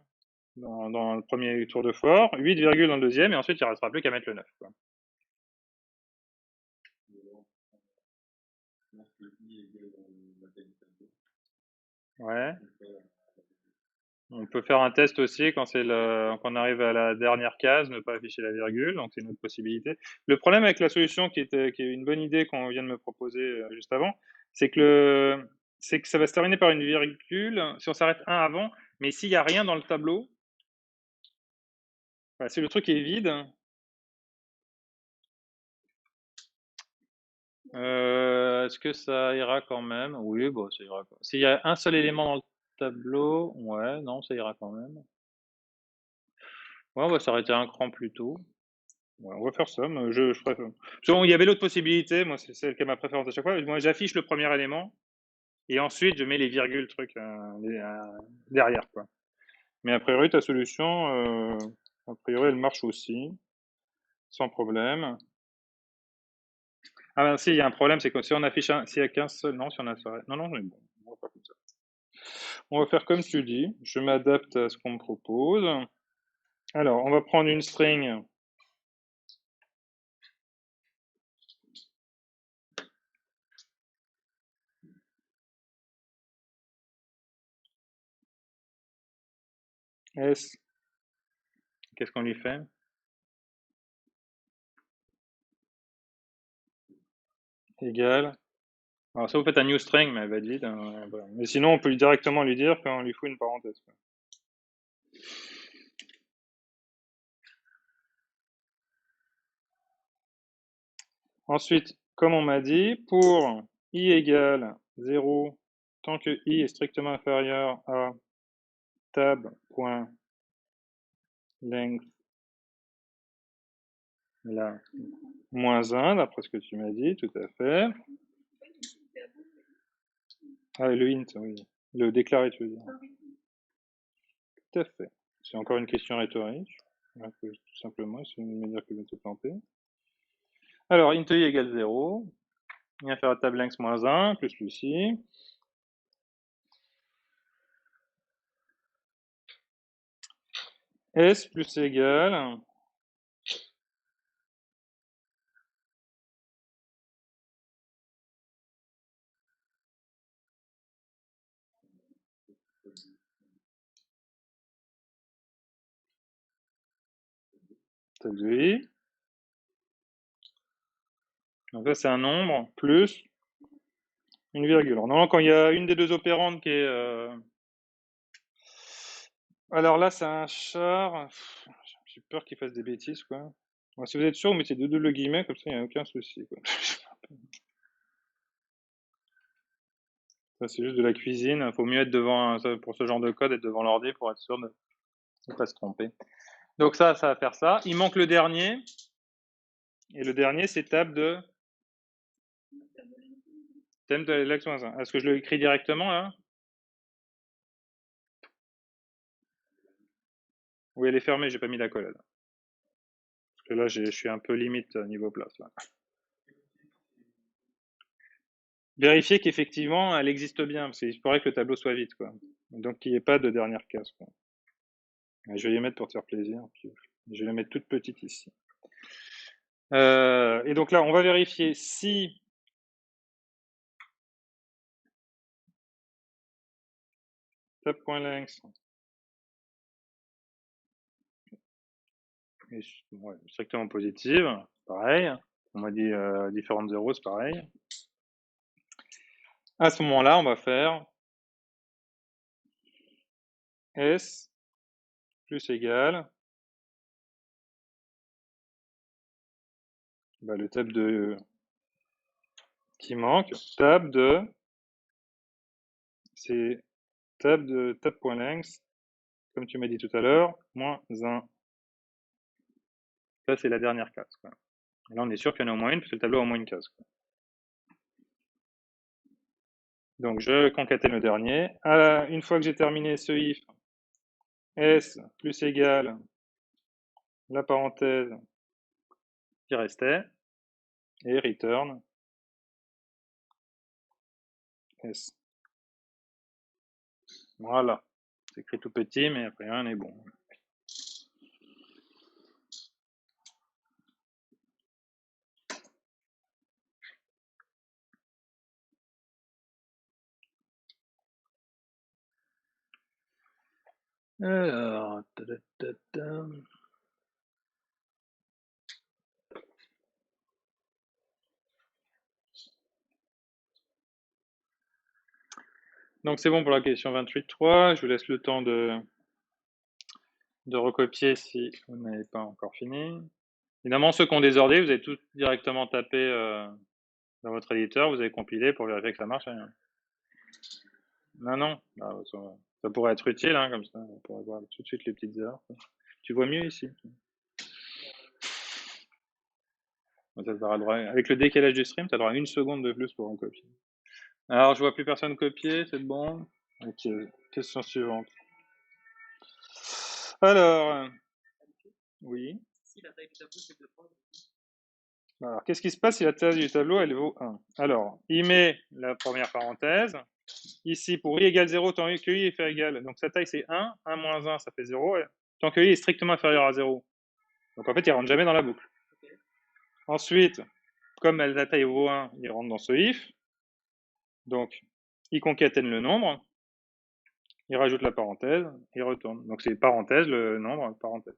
dans le premier tour de for, 8 virgules dans le deuxième, et ensuite il ne restera plus qu'à mettre le 9. Quoi. Ouais. On peut faire un test aussi quand on arrive à la dernière case, ne pas afficher la virgule, donc c'est une autre possibilité. Le problème avec la solution qui est une bonne idée qu'on vient de me proposer juste avant, c'est que ça va se terminer par une virgule si on s'arrête un avant, mais s'il n'y a rien dans le tableau, si le truc est vide, est-ce que ça ira quand même? Oui, bon, ça ira. S'il y a un seul élément dans le tableau, ouais, non, ça ira quand même. Ouais, on va s'arrêter un cran plus tôt. Ouais, on va faire ça. Mais je préfère. Il y avait l'autre possibilité. Moi, c'est celle qui est ma préférence à chaque fois. Moi, j'affiche le premier élément et ensuite je mets les virgules trucs derrière, quoi. Mais a priori, ta solution, a priori, elle marche aussi, sans problème. Ah ben si, il y a un problème, c'est que si on affiche s'il y a qu'un seul, non, si on a non, non, mais bon, on va faire comme ça. On va faire comme tu dis. Je m'adapte à ce qu'on me propose. Alors, on va prendre une string. S. Qu'est-ce qu'on lui fait? égale. Alors ça, vous faites un new string, mais elle va être vide. Hein, voilà. Mais sinon, on peut directement lui dire quand on lui fout une parenthèse. Quoi. Ensuite, comme on m'a dit, pour i égale 0, tant que i est strictement inférieur à tab.length, là, moins 1, d'après ce que tu m'as dit, tout à fait. Ah, le int, oui. Le déclaré, tu veux dire. Tout à fait. C'est encore une question rhétorique. Tout simplement, c'est une manière que je me suis planté. Alors, int i égale 0, i inférieur à tab.length moins 1, plus Lucie. S plus égale tab de i. Donc là, c'est un nombre plus une virgule. Alors, normalement, quand il y a une des deux opérandes qui est... Alors là, c'est un char. J'ai peur qu'il fasse des bêtises, quoi. Alors, si vous êtes sûr, vous mettez deux doubles guillemets, comme ça, il n'y a aucun souci, quoi. Ça, c'est juste de la cuisine. Il faut mieux être devant, pour ce genre de code, être devant l'ordi pour être sûr de ne pas se tromper. Donc ça va faire ça. Il manque le dernier. Et le dernier, c'est tab de... Thème de l'ex-1. Est-ce que je le écris directement, là? Oui, elle est fermée, j'ai pas mis la colle. Là. Parce que là, je suis un peu limite niveau place, là. Vérifier qu'effectivement, elle existe bien, parce qu'il faudrait que le tableau soit vide, quoi. Donc, qu'il n'y ait pas de dernière case, quoi. Je vais les mettre pour te faire plaisir. Puis je vais les mettre toutes petites ici. Et donc là, on va vérifier si tab.length est strictement positive. Pareil. On m'a dit différentes zéros, c'est pareil. À ce moment-là, on va faire S plus égal le tab de qui manque, tab de c'est tab de tab.length, comme tu m'as dit tout à l'heure, moins 1. Ça, c'est la dernière case. Quoi. Et là, on est sûr qu'il y en a au moins une, parce que le tableau a au moins une case. Quoi. Donc, je concatène le dernier. Une fois que j'ai terminé ce if, S plus égal la parenthèse qui restait, et return S. Voilà. C'est écrit tout petit, mais après rien n'est bon. Alors, donc c'est bon pour la question 28.3. Je vous laisse le temps de recopier si vous n'avez pas encore fini. Évidemment, ceux qui ont des ordi, vous avez tout directement tapé dans votre éditeur, vous avez compilé pour vérifier que ça marche. Hein. Non. Ça pourrait être utile, hein, comme ça. On pourrait voir tout de suite les petites erreurs. Tu vois mieux ici. Avec le décalage du stream, tu auras 1 seconde de plus pour en copier. Alors, je vois plus personne copier, c'est bon. Ok, question suivante. Alors, oui. Alors, qu'est-ce qui se passe si la taille du tableau, elle vaut 1? Alors, il met la première parenthèse. Ici, pour i égale 0, tant que i est fait égal. Donc, sa taille, c'est 1. 1 moins 1, ça fait 0. Tant que i est strictement inférieur à 0. Donc, en fait, il ne rentre jamais dans la boucle. Ensuite, comme la taille vaut 1, il rentre dans ce if. Donc, il concatène le nombre. Il rajoute la parenthèse. Il retourne. Donc, c'est parenthèse, le nombre, parenthèse.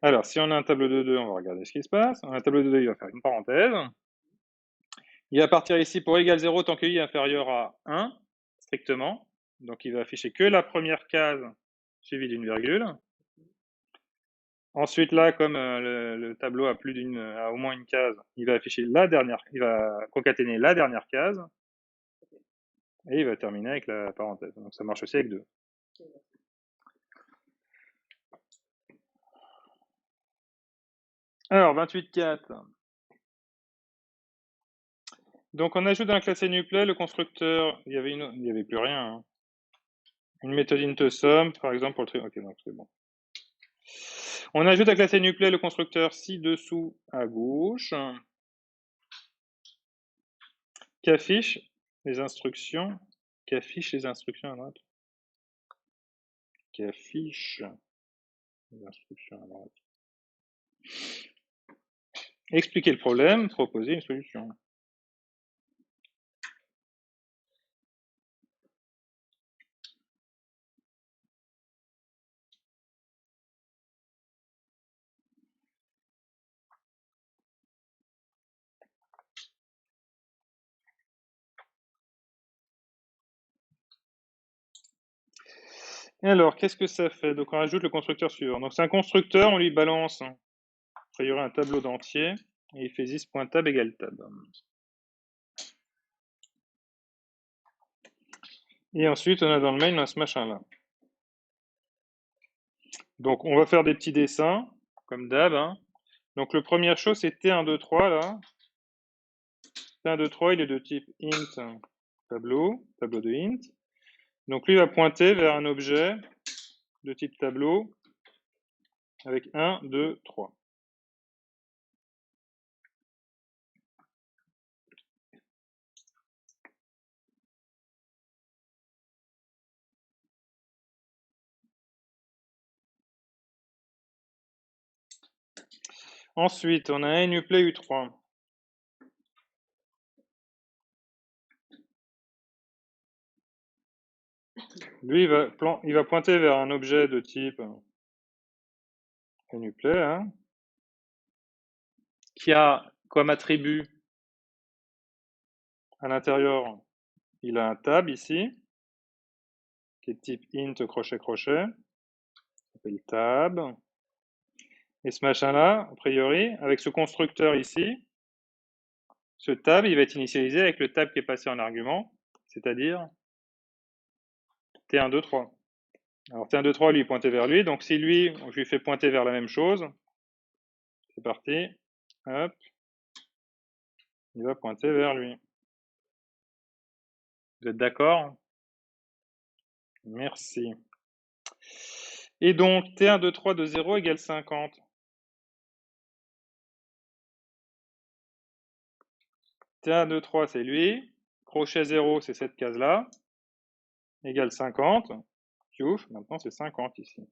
Alors, si on a un tableau de 2, on va regarder ce qui se passe. On a un tableau de 2, il va faire une parenthèse. Il va partir ici pour égal 0 tant que i est inférieur à 1, strictement. Donc, il va afficher que la première case suivie d'une virgule. Ensuite, là, comme le tableau a au moins une case, il va afficher il va concaténer la dernière case. Et il va terminer avec la parenthèse. Donc, ça marche aussi avec 2. Alors, 28.4. Donc, on ajoute dans la classe NuPlay le constructeur. Il y avait plus rien. Hein. Une méthode intSum, par exemple, pour le truc. Ok, donc c'est bon. On ajoute à la classe NuPlay le constructeur ci-dessous à gauche, qui affiche les instructions. Qui affiche les instructions à droite. Qui affiche les instructions à droite. Expliquer le problème, proposer une solution. Et alors, qu'est-ce que ça fait? Donc, on ajoute le constructeur suivant. Donc, c'est un constructeur, on lui balance, il y aurait un tableau d'entier, et il fait this.tab égale tab. Et ensuite, on a dans le main ce machin-là. Donc, on va faire des petits dessins, comme d'hab. Hein. Donc, la première chose, c'est T1, 2, 3, là. T1, 2, 3, il est de type int tableau de int. Donc, lui va pointer vers un objet de type tableau avec 1, 2, 3. Ensuite, on a un NuPlay U3. Lui, il va pointer vers un objet de type NuPlay, hein, qui a comme attribut à l'intérieur, il a un tab ici, qui est de type int crochet, s'appelle tab. Et ce machin-là, a priori, avec ce constructeur ici, ce tab, il va être initialisé avec le tab qui est passé en argument, c'est-à-dire T1, 2, 3. Alors T1, 2, 3, lui, pointer vers lui. Donc si lui, je lui fais pointer vers la même chose, c'est parti, hop, il va pointer vers lui. Vous êtes d'accord? Merci. Et donc, T1, 2, 3 de 0 égale 50. T1, 2, 3, c'est lui. Crochet 0, c'est cette case-là. Égale 50. Piouf, maintenant c'est 50 ici.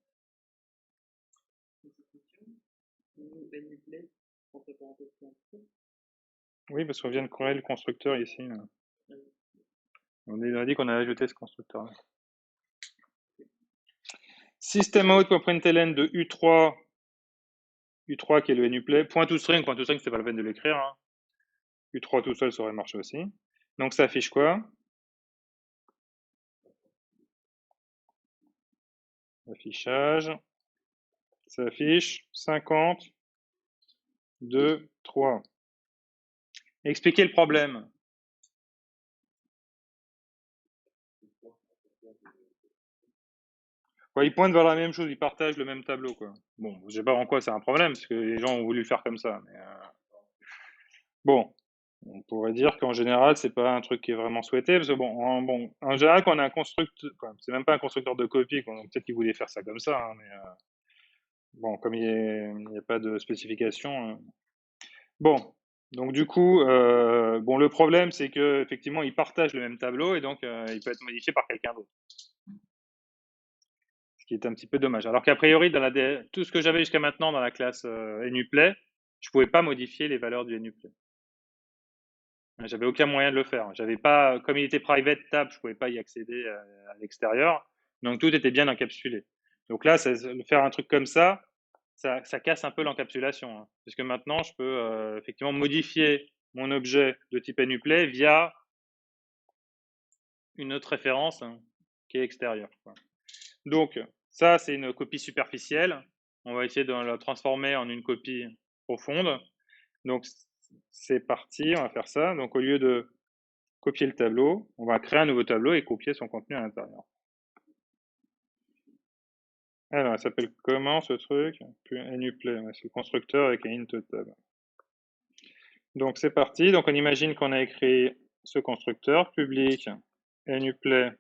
Oui, parce qu'on vient de créer le constructeur ici. On a dit qu'on a ajouté ce constructeur-là. Systemout.println de U3, U3 qui est le NuPlay, .toString c'est pas la peine de l'écrire. Hein. U3 tout seul, ça aurait marché aussi. Donc ça affiche quoi? Affichage. Ça affiche 50, 2, 3. Expliquez le problème. Ouais, ils pointent vers la même chose, ils partagent le même tableau, quoi. Bon, je sais pas en quoi c'est un problème, parce que les gens ont voulu le faire comme ça. Mais bon, on pourrait dire qu'en général, c'est pas un truc qui est vraiment souhaité, parce que en général, quand on a un constructeur, c'est même pas un constructeur de copie, peut-être qu'ils voulaient faire ça comme ça, hein, mais bon, comme il n'y a pas de spécification. Bon, donc du coup, bon, le problème, c'est que effectivement, ils partagent le même tableau et donc il peut être modifié par quelqu'un d'autre. Ce qui est un petit peu dommage. Alors qu'a priori, dans tout ce que j'avais jusqu'à maintenant dans la classe NuPlay, je pouvais pas modifier les valeurs du NuPlay. J'avais aucun moyen de le faire. J'avais pas, comme il était private tab, je pouvais pas y accéder à l'extérieur. Donc tout était bien encapsulé. Donc là, faire un truc comme ça casse un peu l'encapsulation, hein, puisque maintenant, je peux effectivement modifier mon objet de type NuPlay via une autre référence, hein, qui est extérieure, quoi. Donc, ça, c'est une copie superficielle. On va essayer de la transformer en une copie profonde. Donc, c'est parti, on va faire ça. Donc, au lieu de copier le tableau, on va créer un nouveau tableau et copier son contenu à l'intérieur. Alors, ça s'appelle comment ce truc? NuPlay, c'est le constructeur avec un int tab. Donc, c'est parti. Donc, on imagine qu'on a écrit ce constructeur public NuPlay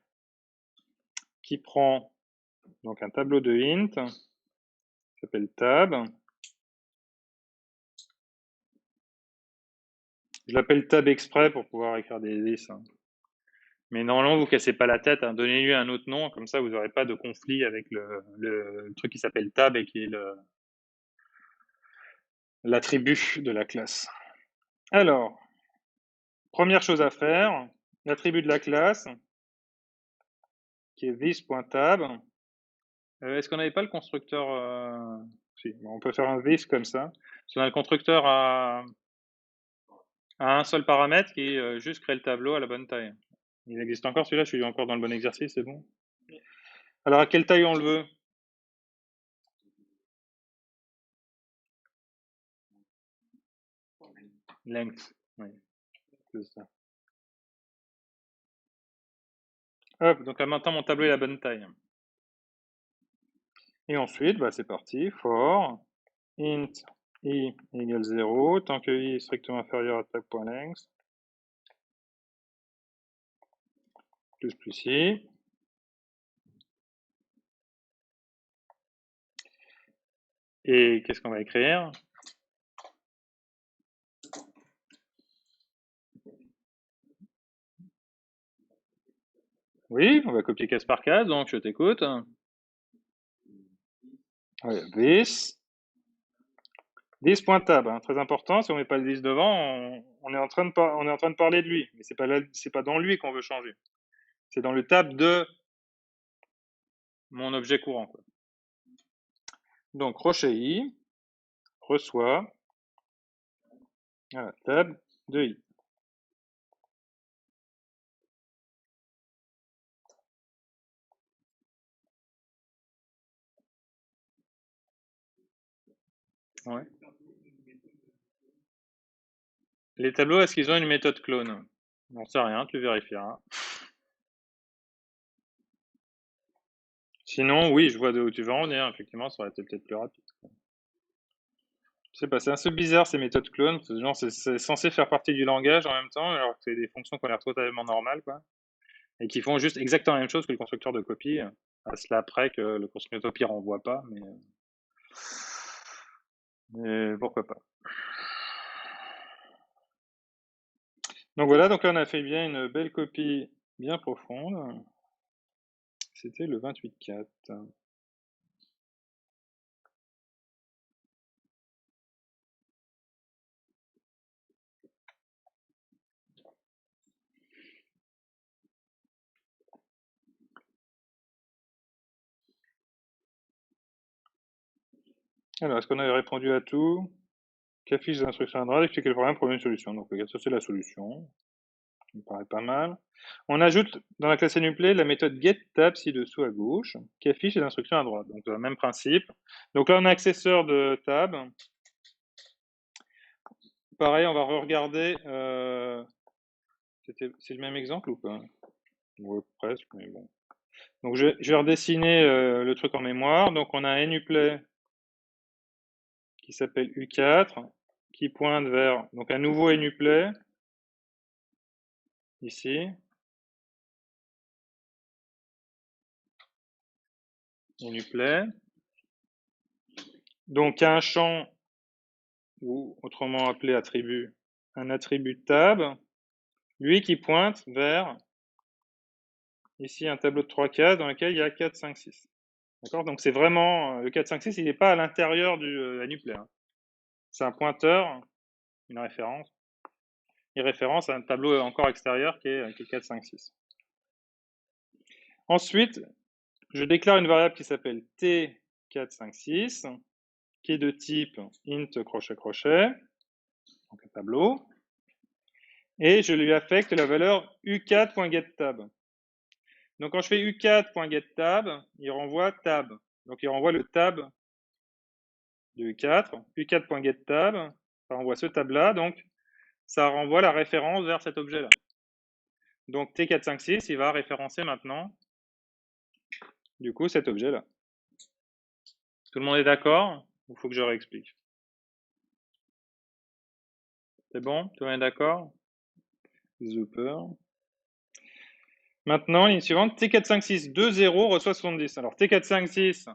qui prend donc un tableau de int qui s'appelle tab. Je l'appelle tab exprès pour pouvoir écrire des this, hein. Mais normalement, vous cassez pas la tête, hein. Donnez-lui un autre nom, comme ça vous n'aurez pas de conflit avec le truc qui s'appelle tab et qui est l'attribut de la classe. Alors, première chose à faire, l'attribut de la classe, qui est this.tab. Est-ce qu'on n'avait pas le constructeur Si, on peut faire un this comme ça. Si on a le constructeur à un seul paramètre qui juste crée le tableau à la bonne taille. Il existe encore celui-là, je suis encore dans le bon exercice, c'est bon. Alors à quelle taille on le veut? Length, oui, c'est ça. Hop, donc là, maintenant mon tableau est à la bonne taille. Et ensuite, bah, c'est parti, for int i égale 0, tant que i est strictement inférieur à tab.length, plus i. Et qu'est-ce qu'on va écrire? Oui, on va copier case par case, donc je t'écoute. Ouais, this.tab, hein, très important, si on met pas le this devant, on est en train de parler de lui, mais c'est pas dans lui qu'on veut changer. C'est dans le tab de mon objet courant, quoi. Donc rocher i reçoit tab de i. Ouais. Les tableaux, est-ce qu'ils ont une méthode clone? J'en sais rien, tu vérifieras. Sinon, oui, je vois de où tu veux en venir. Effectivement, ça aurait été peut-être plus rapide. Je sais pas, c'est un peu bizarre ces méthodes clones. Genre, c'est censé faire partie du langage en même temps, alors que c'est des fonctions qui ont l'air totalement normales, quoi. Et qui font juste exactement la même chose que le constructeur de copie. À cela près que le constructeur de copie renvoie pas, mais pourquoi pas. Donc voilà, donc là on a fait bien une belle copie bien profonde. C'était le 28.4. Alors, est-ce qu'on avait répondu à tout? Qu'affiche les instructions à droite, expliquer le problème, trouver une solution. Donc, regarde, ça c'est la solution. Ça me paraît pas mal. On ajoute dans la classe NuPlay la méthode getTab ci-dessous à gauche, qui affiche les instructions à droite. Donc, le même principe. Donc là, on a accesseur de tab. Pareil, on va regarder. C'est le même exemple ou pas? Ouais, presque, mais bon. Donc, je vais redessiner le truc en mémoire. Donc, on a un NuPlay qui s'appelle U4, qui pointe vers donc un nouveau NuPlay, ici. NuPlay. Donc, un champ, ou autrement appelé attribut, un attribut tab, lui qui pointe vers, ici, un tableau de 3 cases dans lequel il y a 4, 5, 6. D'accord? Donc, c'est vraiment, le 4, 5, 6, il n'est pas à l'intérieur du NuPlay, hein. C'est un pointeur, une référence. Il référence à un tableau encore extérieur qui est 4, 5, 6. Ensuite, Je déclare une variable qui s'appelle T456, qui est de type int crochet crochet, donc un tableau, et je lui affecte la valeur u4.getTab. Donc quand je fais u4.getTab, il renvoie tab. Donc il renvoie le tab de u4, u4.getTab, ça renvoie ce tab-là, donc ça renvoie la référence vers cet objet-là. Donc T456, il va référencer maintenant, du coup, cet objet-là. Tout le monde est d'accord? Ou faut que je réexplique? C'est bon? Tout le monde est d'accord? Super. Maintenant, ligne suivante, T456, 2, 0 reçoit 70. Alors T456,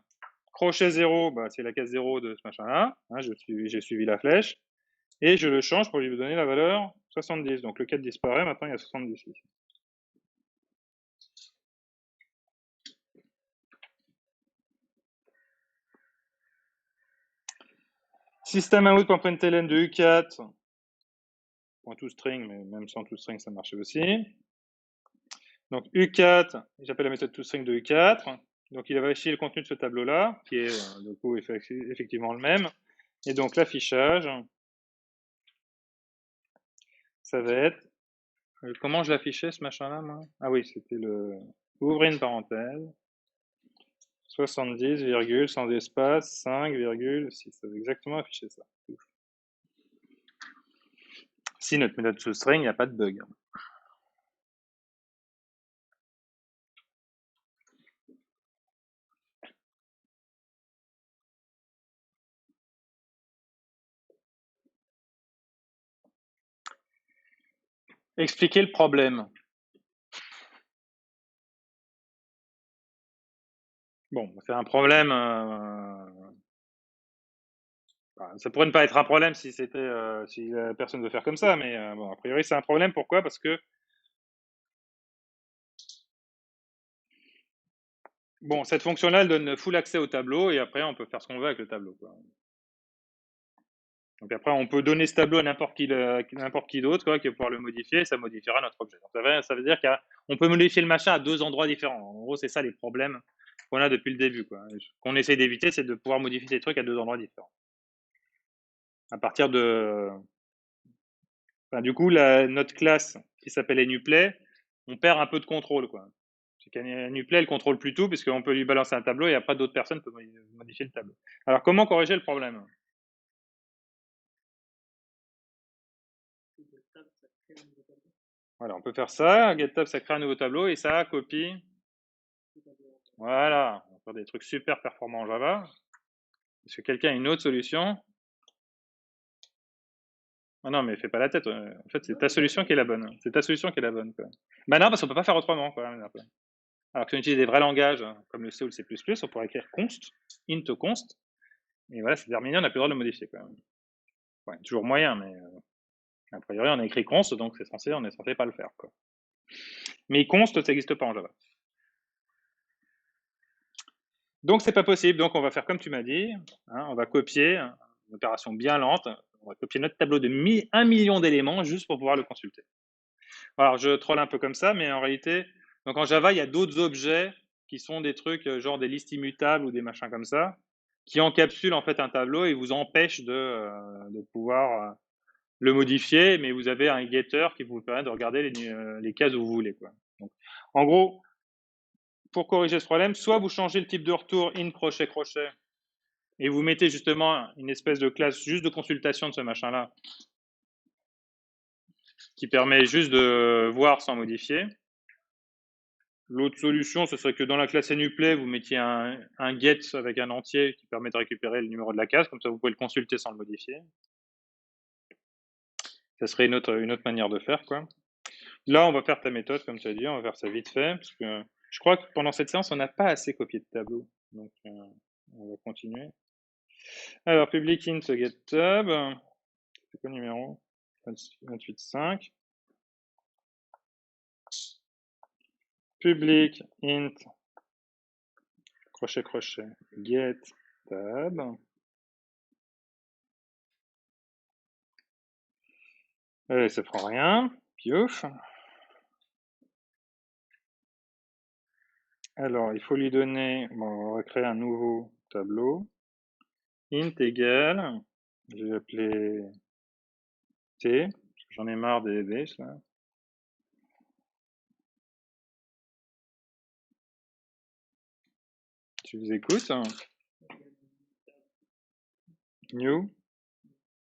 crochet 0, bah, c'est la case 0 de ce machin-là. Hein, j'ai suivi la flèche. Et je le change pour lui donner la valeur 70. Donc le 4 disparaît, maintenant il y a 70 ici. System.out.println de U4, .toString, mais même sans toString ça marchait aussi. Donc U4, j'appelle la méthode toString de U4. Donc il va afficher le contenu de ce tableau-là, qui est du coup effectivement le même. Et donc l'affichage, ça va être... comment je l'affichais ce machin-là, moi? Ah oui, c'était le... Ouvrez une parenthèse. 70, sans espace, 5,6. Ça va exactement afficher ça. Si notre méthode toString, il n'y a pas de bug. Expliquer le problème. Bon, c'est un problème. Ça pourrait ne pas être un problème si c'était si personne veut faire comme ça, mais bon, a priori c'est un problème. Pourquoi? Parce que bon, cette fonction-là, elle donne full accès au tableau et après on peut faire ce qu'on veut avec le tableau, quoi. Donc après, on peut donner ce tableau à n'importe qui d'autre, quoi, qui va pouvoir le modifier, et ça modifiera notre objet. Donc ça veut dire qu'on peut modifier le machin à 2 endroits différents. En gros, c'est ça les problèmes qu'on a depuis le début, quoi. Qu'on essaie d'éviter, c'est de pouvoir modifier ces trucs à 2 endroits différents. À partir de... Enfin, du coup, notre classe qui s'appelle NuPlay, on perd un peu de contrôle, quoi. C'est qu'NuPlay, elle contrôle plus tout, puisqu'on peut lui balancer un tableau et après d'autres personnes peuvent modifier le tableau. Alors, comment corriger le problème? Voilà, on peut faire ça. GetTab, ça crée un nouveau tableau et ça copie. Voilà, on va faire des trucs super performants en Java. Est-ce que quelqu'un a une autre solution? Ah non, mais fais pas la tête. En fait, c'est ta solution qui est la bonne. C'est ta solution qui est la bonne, quoi. Bah non, parce qu'on peut pas faire autrement, quoi. Alors que si on utilise des vrais langages, comme le C ou le C++, on pourrait écrire const, int const, et voilà, c'est terminé, on n'a plus le droit de le modifier, quoi. Ouais, toujours moyen, mais a priori, on a écrit const, donc on est censé pas le faire, quoi. Mais const, ça n'existe pas en Java. Donc, c'est pas possible. Donc, on va faire comme tu m'as dit. Hein, on va copier, une opération bien lente. On va copier notre tableau de 1 million d'éléments juste pour pouvoir le consulter. Alors, je troll un peu comme ça, mais en réalité, donc en Java, il y a d'autres objets qui sont des trucs genre des listes immutables ou des machins comme ça, qui encapsulent en fait un tableau et vous empêchent de pouvoir le modifier, mais vous avez un getter qui vous permet de regarder les cases où vous voulez, quoi. Donc, en gros, pour corriger ce problème, soit vous changez le type de retour in crochet crochet et vous mettez justement une espèce de classe juste de consultation de ce machin-là qui permet juste de voir sans modifier. L'autre solution, ce serait que dans la classe NuPlay, vous mettiez un get avec un entier qui permet de récupérer le numéro de la case, comme ça vous pouvez le consulter sans le modifier. Ça serait une autre manière de faire, quoi. Là, on va faire ta méthode, comme tu as dit, on va faire ça vite fait, parce que je crois que pendant cette séance, on n'a pas assez copié de tableau. Donc, on va continuer. Alors, public int getTab, c'est quoi le numéro? 28.5. Public int crochet crochet getTab. Allez, ça prend rien. Piouf. Alors, il faut lui donner, bon, on va créer un nouveau tableau. Int égale, je vais appeler T, parce que j'en ai marre des bêches là. Tu vous écoutes? New?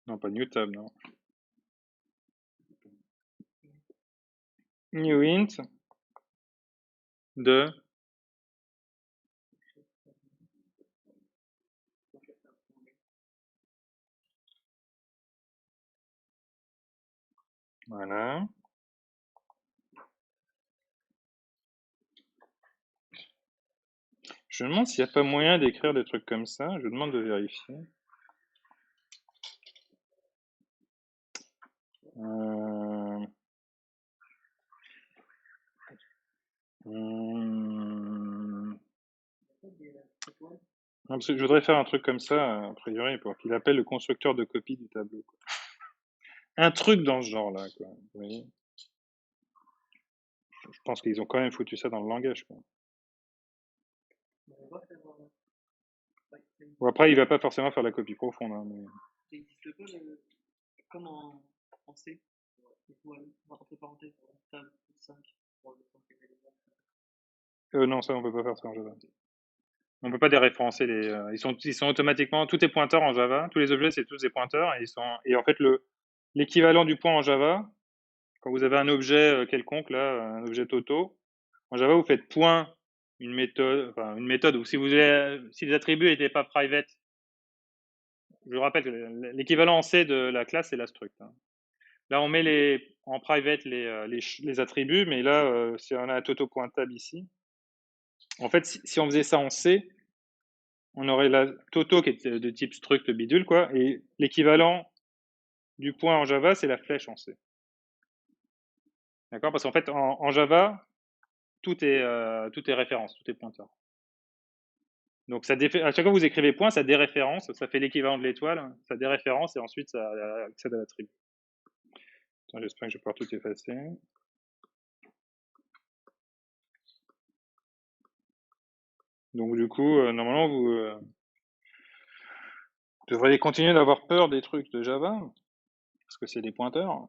Non, pas new tab, non. New int de voilà. Je me demande s'il n'y a pas moyen d'écrire des trucs comme ça. Je demande de vérifier. Euh... Non, parce que je voudrais faire un truc comme ça, a priori, pour qu'il appelle le constructeur de copie du tableau, quoi. Un truc dans ce genre-là, quoi. Vous voyez, je pense qu'ils ont quand même foutu ça dans le langage, quoi. Bon, après, il va pas forcément faire la copie profonde, hein, mais... Ça n'existe pas comme en C, étoile, entre parenthèses, table 5, pour le non, ça, on peut pas faire ça en Java. On peut pas déréférencer les. Ils sont automatiquement. Tout est pointeur en Java. Tous les objets, c'est tous des pointeurs. Et en fait, l'équivalent du point en Java, quand vous avez un objet quelconque, là, un objet Toto, en Java, vous faites point une méthode, ou si si les attributs n'étaient pas private, je rappelle que l'équivalent en C de la classe, c'est la struct, hein. Là, on met en private les attributs, mais là, si on a un Toto pointable ici, en fait, si on faisait ça en C, on aurait la Toto qui est de type struct bidule, quoi, et l'équivalent du point en Java, c'est la flèche en C. D'accord? Parce qu'en fait, en Java, tout est référence, tout est pointeur. Donc, à chaque fois que vous écrivez point, ça déréférence, ça fait l'équivalent de l'étoile, ça déréférence et ensuite ça accède à l'attribut. J'espère que je vais pouvoir tout effacer. Donc, du coup, normalement, vous devriez continuer d'avoir peur des trucs de Java, parce que c'est des pointeurs.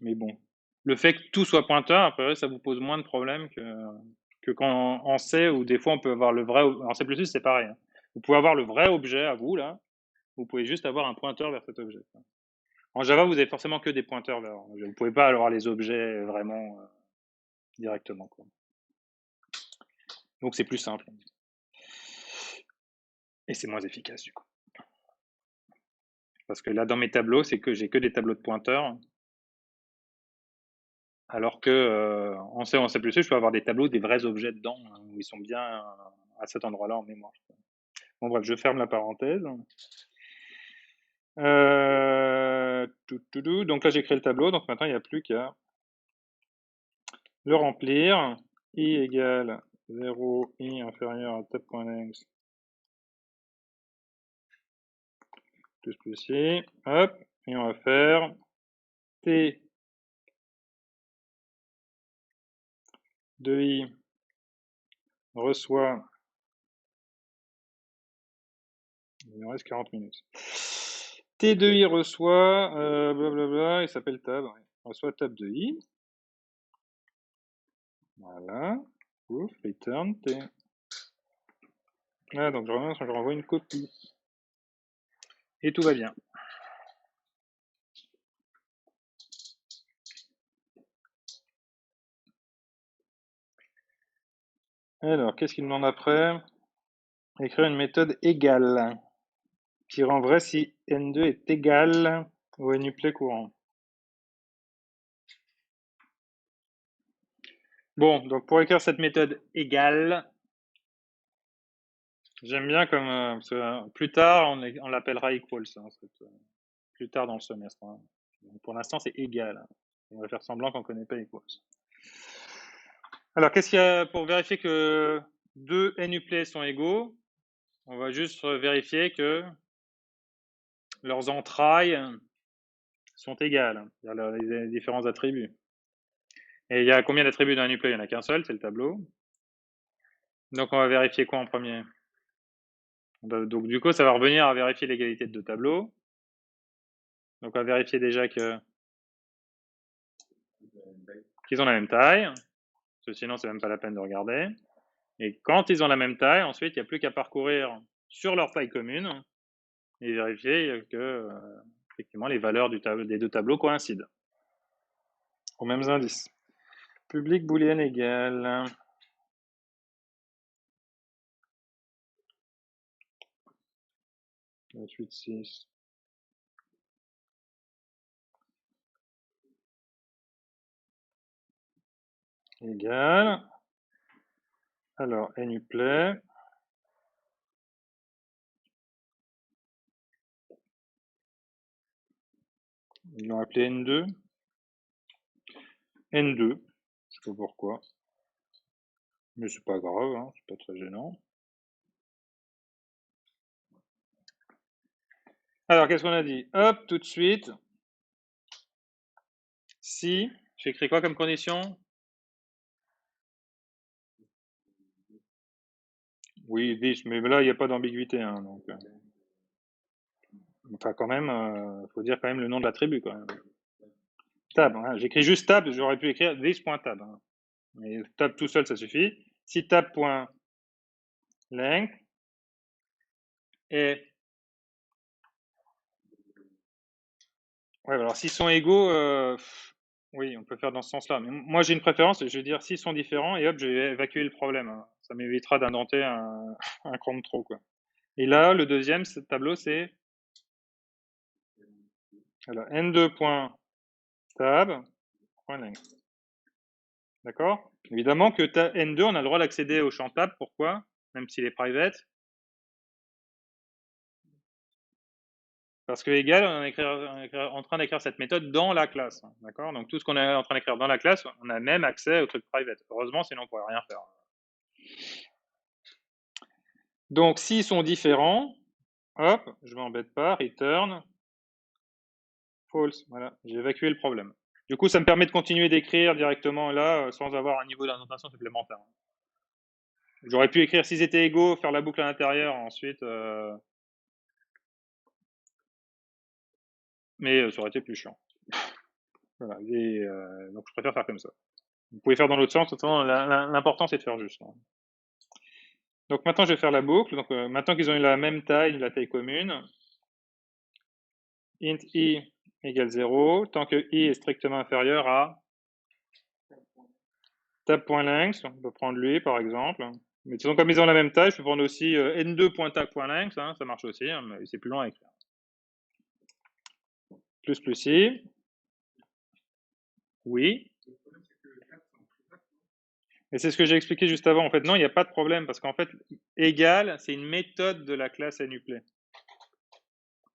Mais bon, le fait que tout soit pointeur, après, ça vous pose moins de problèmes que quand en C, où des fois on peut avoir le vrai. En C++, c'est pareil, hein. Vous pouvez avoir le vrai objet à vous, là. Vous pouvez juste avoir un pointeur vers cet objet. En Java, vous avez forcément que des pointeurs vers. Vous ne pouvez pas avoir les objets vraiment directement, quoi. Donc c'est plus simple. Et c'est moins efficace, du coup. Parce que là, dans mes tableaux, c'est que j'ai que des tableaux de pointeurs. Alors que en C, je peux avoir des tableaux, des vrais objets dedans, hein, où ils sont bien à cet endroit-là en mémoire. Bon, bref, je ferme la parenthèse. Donc là, j'ai créé le tableau. Donc maintenant, il n'y a plus qu'à le remplir. I égale 0, I inférieur à tab.length plus I. Hop. Et on va faire T de I reçoit. Il nous reste 40 minutes. T de I reçoit, blablabla, il s'appelle tab. Ouais. Reçoit tab de I. Voilà. Ouf, return T. Ah, donc je renvoie une copie. Et tout va bien. Alors, qu'est-ce qu'il demande après? Écrire une méthode égale, qui rend vrai si n2 est égal au NUPLE courant. Bon, donc pour écrire cette méthode égale, j'aime bien comme parce que, plus tard on l'appellera equals, hein, plus tard dans le semestre, hein. Donc, pour l'instant c'est égal, hein. On va faire semblant qu'on ne connaît pas equals. Alors qu'est-ce qu'il y a pour vérifier que deux NUPLE sont égaux? On va juste vérifier que leurs entrailles sont égales, c'est-à-dire les différents attributs. Et il y a combien d'attributs dans un NuPlay? Il n'y en a qu'un seul, c'est le tableau. Donc on va vérifier quoi en premier? Donc du coup, ça va revenir à vérifier l'égalité de deux tableaux. Donc on va vérifier déjà qu'ils ont la même taille, parce que sinon c'est même pas la peine de regarder. Et quand ils ont la même taille, ensuite il n'y a plus qu'à parcourir sur leur taille commune et vérifier que effectivement les valeurs des deux tableaux coïncident aux mêmes indices. Public booléen égal. 8, 6. Égal. Alors, NuPlay. Ils l'ont appelé N2. N2. Je sais pas pourquoi. Mais c'est pas grave, hein, c'est pas très gênant. Alors, qu'est-ce qu'on a dit? Hop, tout de suite. Si, j'ai écrit quoi comme condition? Oui, this, mais là, il n'y a pas d'ambiguïté. Hein, donc, enfin, quand même, faut dire quand même le nom de l'attribut, quand même. Tab, hein, j'écris juste tab, j'aurais pu écrire this.tab. Hein. Mais tab tout seul, ça suffit. Si tab.length est... Ouais, alors s'ils sont égaux, oui, on peut faire dans ce sens-là. Mais moi, j'ai une préférence, je vais dire s'ils sont différents, et hop, je vais évacuer le problème. Hein. Ça m'évitera d'indenter un cran de trop, quoi. Et là, le deuxième tableau, c'est voilà, n2.tab.length. D'accord? Évidemment que n2, on a le droit d'accéder au champ tab. Pourquoi? Même s'il est private. Parce que égal, on est en train d'écrire cette méthode dans la classe. D'accord? Donc tout ce qu'on est en train d'écrire dans la classe, on a même accès au truc private. Heureusement, sinon on ne pourrait rien faire. Donc s'ils sont différents, hop, je ne m'embête pas, return false. Voilà, j'ai évacué le problème. Du coup, ça me permet de continuer d'écrire directement là, sans avoir un niveau d'indentation supplémentaire. J'aurais pu écrire s'ils étaient égaux, faire la boucle à l'intérieur, ensuite... mais ça aurait été plus chiant. Voilà, donc je préfère faire comme ça. Vous pouvez faire dans l'autre sens, l'important c'est de faire juste. Hein. Donc maintenant je vais faire la boucle. Donc maintenant qu'ils ont eu la même taille, la taille commune, int i égale 0, tant que i est strictement inférieur à tab.length, on peut prendre lui par exemple. Mais disons comme ils ont la même taille, je peux prendre aussi n2.tab.length, hein, ça marche aussi, hein, mais c'est plus long à écrire. Plus i. Oui. Et c'est ce que j'ai expliqué juste avant. En fait, non, il n'y a pas de problème parce qu'en fait, égal, c'est une méthode de la classe NuPlay.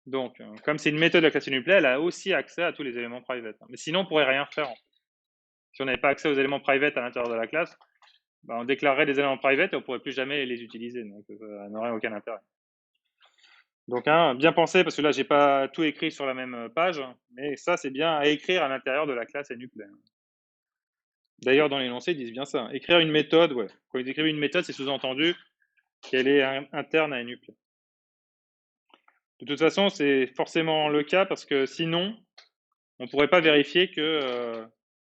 Donc, comme c'est une méthode de la classe NuPlay, elle a aussi accès à tous les éléments private. Mais sinon, on ne pourrait rien faire. En fait. Si on n'avait pas accès aux éléments private à l'intérieur de la classe, bah, on déclarerait des éléments private et on ne pourrait plus jamais les utiliser. Donc, ça n'aurait aucun intérêt. Donc, hein, bien penser, parce que là, j'ai pas tout écrit sur la même page, mais ça, c'est bien à écrire à l'intérieur de la classe NuPlay. D'ailleurs, dans l'énoncé, ils disent bien ça. Écrire une méthode, ouais. Quand ils écrivent une méthode, c'est sous-entendu qu'elle est interne à NuPlay. De toute façon, c'est forcément le cas parce que sinon, on ne pourrait pas vérifier que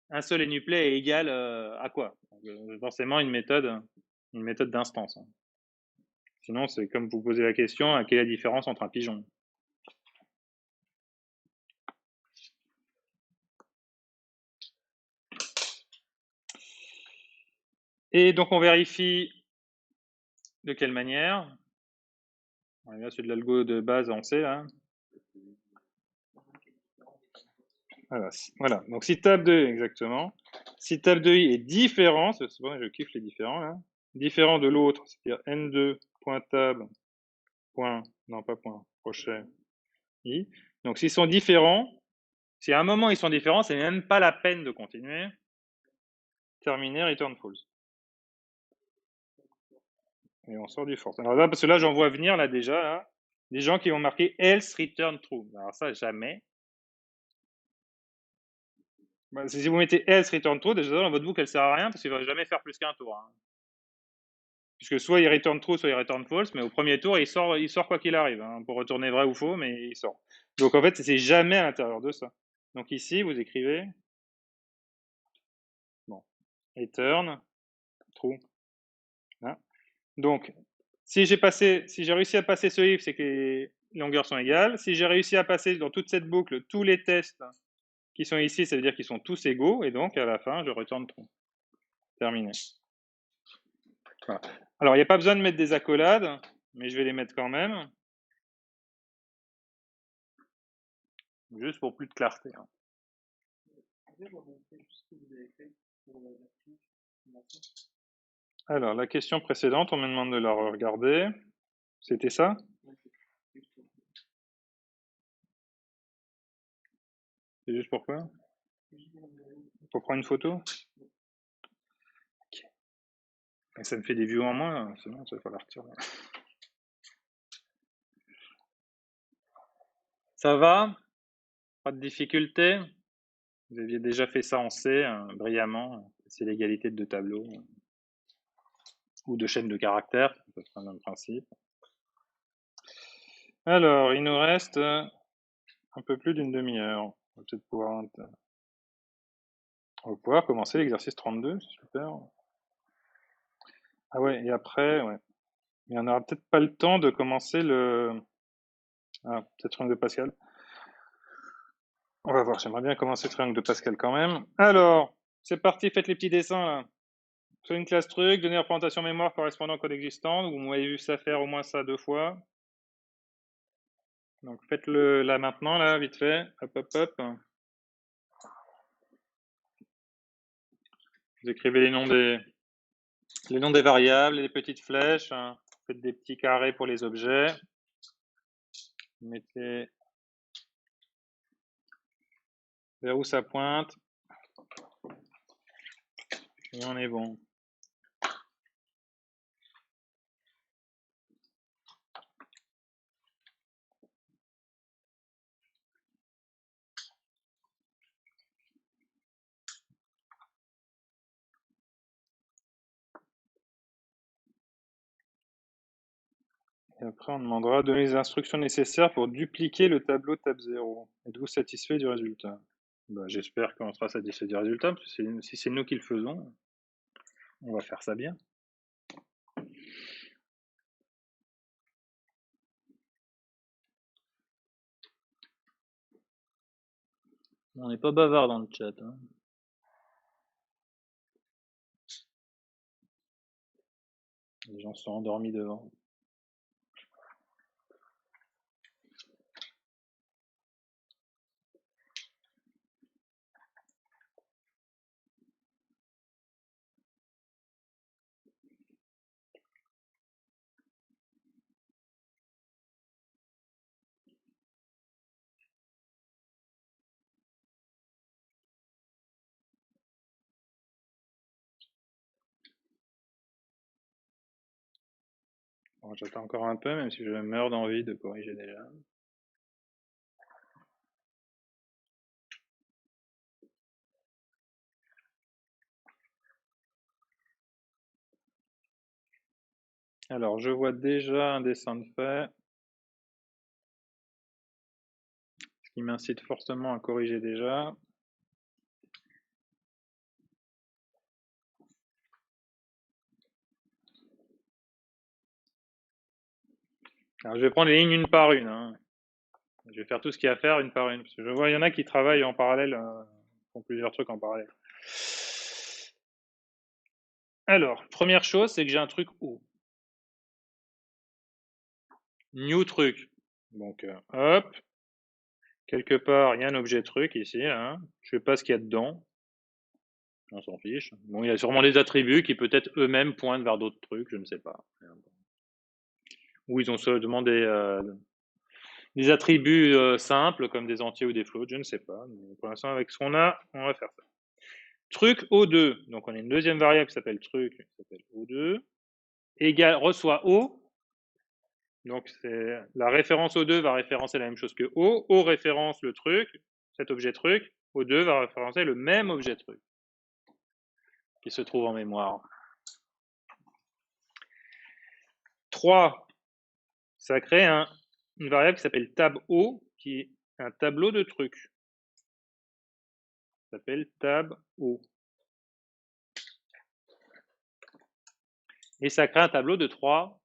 un seul NuPlay est égal à quoi. Donc, forcément, une méthode d'instance. Hein. Sinon, c'est comme vous posez la question, quelle est la différence entre un pigeon? Et donc, on vérifie de quelle manière? Là, c'est de l'algo de base, on sait, là. Voilà. Donc, si tab2, exactement. Si tab2i est différent, c'est bon, je kiffe les différents, là. Différent de l'autre, c'est-à-dire n2.tab. Non, pas point, crochet, i. Donc, s'ils sont différents, si à un moment ils sont différents, c'est même pas la peine de continuer. Terminer, return false. Et on sort du force. Alors là, parce que là, j'en vois venir, là, déjà, là, des gens qui vont marquer else return true. Alors ça, jamais. Bah, si vous mettez else return true, déjà dans votre boucle, elle sert à rien parce qu'il va jamais faire plus qu'un tour. Hein. Puisque soit il return true, soit il return false, mais au premier tour, il sort quoi qu'il arrive, hein, pour retourner vrai ou faux, mais il sort. Donc en fait, c'est jamais à l'intérieur de ça. Donc ici, vous écrivez bon, return true. Hein. Donc, si j'ai réussi à passer ce if, c'est que les longueurs sont égales. Si j'ai réussi à passer dans toute cette boucle tous les tests qui sont ici, ça veut dire qu'ils sont tous égaux, et donc à la fin, je retourne true. Terminé. Voilà. Alors, il n'y a pas besoin de mettre des accolades, mais je vais les mettre quand même. Juste pour plus de clarté. Hein. Alors, la question précédente, on me demande de la regarder. C'était ça? C'est juste pourquoi? Pour prendre une photo? Okay. Ça me fait des vues en moins, c'est bon, ça va falloir retirer. Ça va? Pas de difficulté? Vous aviez déjà fait ça en C, brillamment. C'est l'égalité de deux tableaux. Ou de chaînes de caractères, c'est peut être le même principe. Alors, il nous reste un peu plus d'une demi-heure. On va peut-être pouvoir commencer l'exercice 32, c'est super. Ah ouais, et après, ouais. Il n'y en aura peut-être pas le temps de commencer le... Ah, peut-être triangle de Pascal. On va voir, j'aimerais bien commencer le triangle de Pascal quand même. Alors, c'est parti, faites les petits dessins là. Sur une classe truc, donner représentation mémoire correspondant au code existant. Vous m'avez vu ça faire au moins ça 2 fois. Donc faites-le là maintenant, là, vite fait. Hop, hop, hop. Vous écrivez les noms des variables, les petites flèches. Hein. Faites des petits carrés pour les objets. Vous mettez vers où ça pointe. Et on est bon. Et après, on demandera de donner les instructions nécessaires pour dupliquer le tableau tab 0. Êtes-vous satisfait du résultat? Bah, j'espère qu'on sera satisfait du résultat, parce que si c'est nous qui le faisons, on va faire ça bien. On n'est pas bavard dans le chat. Hein. Les gens sont endormis devant. Bon, j'attends encore un peu, même si je meurs d'envie de corriger déjà. Alors, je vois déjà un dessin de fait, ce qui m'incite fortement à corriger déjà. Alors, je vais prendre les lignes une par une. Hein. Je vais faire tout ce qu'il y a à faire une par une. Parce que je vois, il y en a qui travaillent en parallèle, font plusieurs trucs en parallèle. Alors, première chose, c'est que j'ai un truc O. New truc. Donc, hop. Quelque part, il y a un objet truc ici. Hein. Je sais pas ce qu'il y a dedans. On s'en fiche. Bon, il y a sûrement des attributs qui peut-être eux-mêmes pointent vers d'autres trucs, je ne sais pas. Ou ils ont seulement des attributs simples comme des entiers ou des floats, je ne sais pas. Mais pour l'instant, avec ce qu'on a, on va faire ça. Truc O2. Donc on a une deuxième variable qui s'appelle truc, qui s'appelle O2. Égal, reçoit O. Donc la référence O2 va référencer la même chose que O. O référence le truc, cet objet truc. O2 va référencer le même objet truc qui se trouve en mémoire. 3, ça crée une variable qui s'appelle tab_o, qui est un tableau de trucs. Ça s'appelle tab_o. Et ça crée un tableau de 3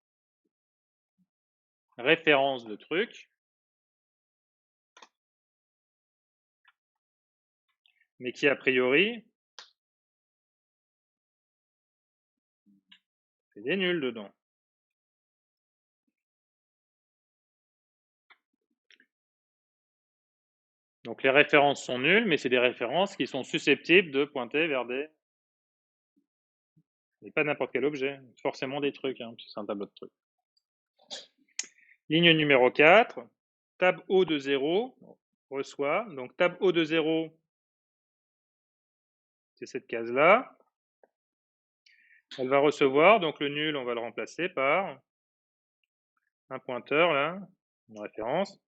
références de trucs, mais qui a priori, c'est des nuls dedans. Donc les références sont nulles, mais c'est des références qui sont susceptibles de pointer vers des... Et pas n'importe quel objet, forcément des trucs, hein, c'est un tableau de trucs. Ligne numéro 4, tab O de 0 reçoit, donc tab O de 0, c'est cette case-là. Elle va recevoir, donc le nul, on va le remplacer par un pointeur, là, une référence,